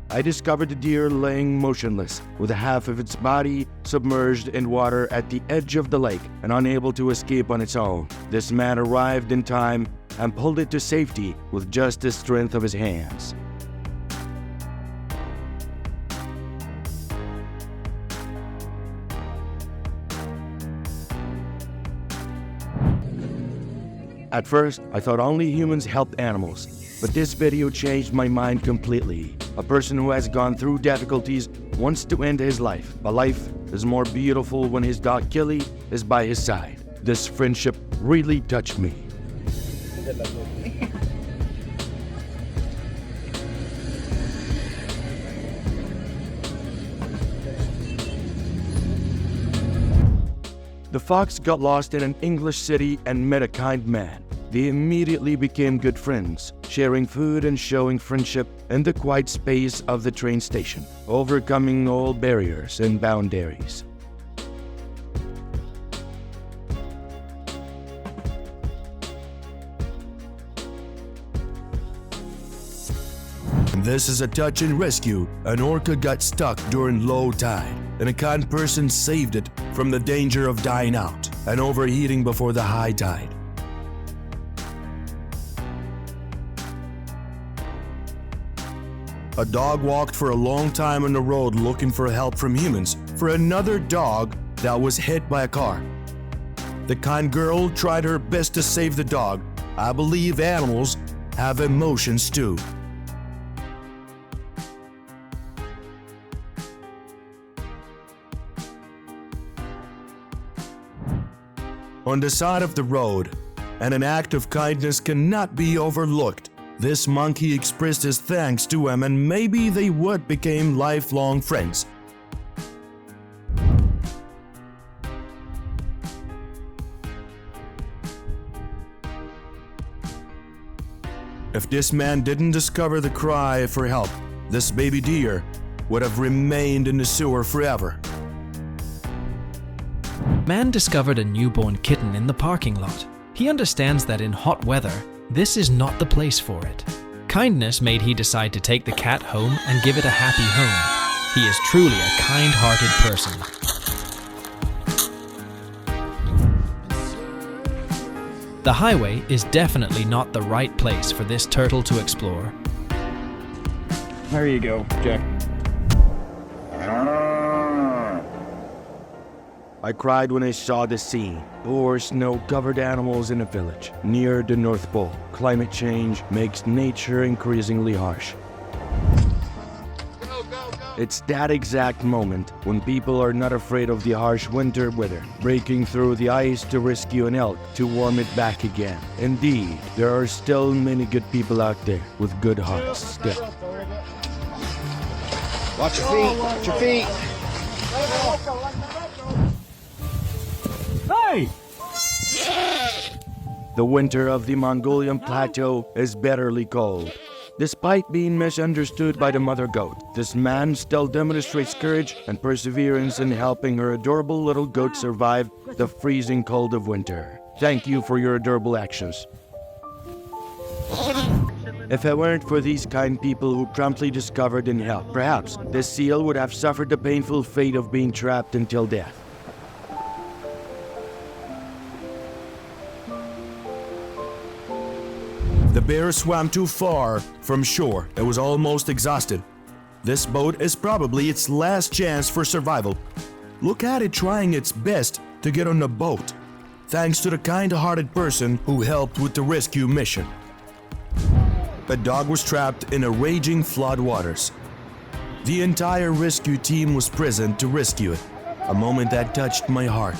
[SPEAKER 4] I discovered the deer laying motionless, with half of its body submerged in water at the edge of the lake and unable to escape on its own. This man arrived in time and pulled it to safety with just the strength of his hands. At first, I thought only humans helped animals, but this video changed my mind completely. A person who has gone through difficulties wants to end his life, but life is more beautiful when his dog Killy is by his side. This friendship really touched me. The fox got lost in an English city and met a kind man. They immediately became good friends, sharing food and showing friendship in the quiet space of the train station, overcoming all barriers and boundaries.
[SPEAKER 7] This is a touching rescue. An orca got stuck during low tide, and a kind person saved it from the danger of dying out and overheating before the high tide. A dog walked for a long time on the road looking for help from humans for another dog that was hit by a car. The kind girl tried her best to save the dog. I believe animals have emotions too. On the side of the road, and an act of kindness cannot be overlooked. This monkey expressed his thanks to him, and maybe they would become lifelong friends. If this man didn't discover the cry for help, this baby deer would have remained in the sewer forever.
[SPEAKER 1] Man discovered a newborn kitten in the parking lot. He understands that in hot weather, this is not the place for it. Kindness made he decide to take the cat home and give it a happy home. He is truly a kind-hearted person. The highway is definitely not the right place for this turtle to explore.
[SPEAKER 11] There you go, Jack.
[SPEAKER 4] I cried when I saw the scene. Poor snow-covered animals in a village near the North Pole. Climate change makes nature increasingly harsh.
[SPEAKER 8] Go, go, go!
[SPEAKER 4] It's that exact moment when people are not afraid of the harsh winter weather, breaking through the ice to rescue an elk to warm it back again. Indeed, there are still many good people out there with good hearts still.
[SPEAKER 12] Watch your feet, watch your feet.
[SPEAKER 11] Hey!
[SPEAKER 4] The winter of the Mongolian plateau is bitterly cold. Despite being misunderstood by the mother goat, this man still demonstrates courage and perseverance in helping her adorable little goat survive the freezing cold of winter. Thank you for your adorable actions. If it weren't for these kind people who promptly discovered and helped, perhaps this seal would have suffered the painful fate of being trapped until death.
[SPEAKER 7] The bear swam too far from shore and was almost exhausted. This boat is probably its last chance for survival. Look at it trying its best to get on the boat, thanks to the kind-hearted person who helped with the rescue mission. The dog was trapped in a raging flood waters. The entire rescue team was present to rescue it, a moment that touched my heart.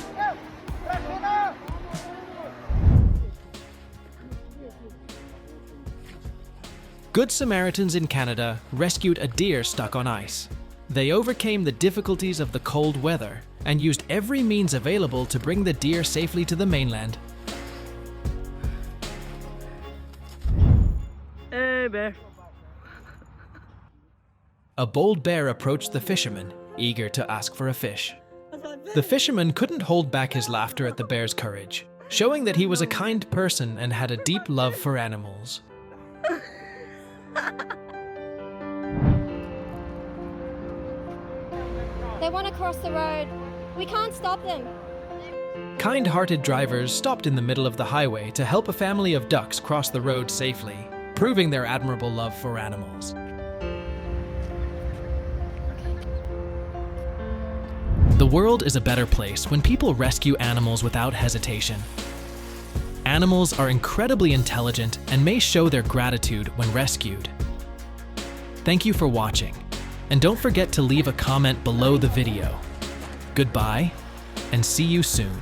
[SPEAKER 1] Good Samaritans in Canada rescued a deer stuck on ice. They overcame the difficulties of the cold weather and used every means available to bring the deer safely to the mainland.
[SPEAKER 11] Hey, bear.
[SPEAKER 1] A bold bear approached the fisherman, eager to ask for a fish. The fisherman couldn't hold back his laughter at the bear's courage, showing that he was a kind person and had a deep love for animals.
[SPEAKER 10] They want to cross the road. We can't stop them.
[SPEAKER 1] Kind-hearted drivers stopped in the middle of the highway to help a family of ducks cross the road safely, proving their admirable love for animals. The world is a better place when people rescue animals without hesitation. Animals are incredibly intelligent and may show their gratitude when rescued. Thank you for watching, and don't forget to leave a comment below the video. Goodbye, and see you soon.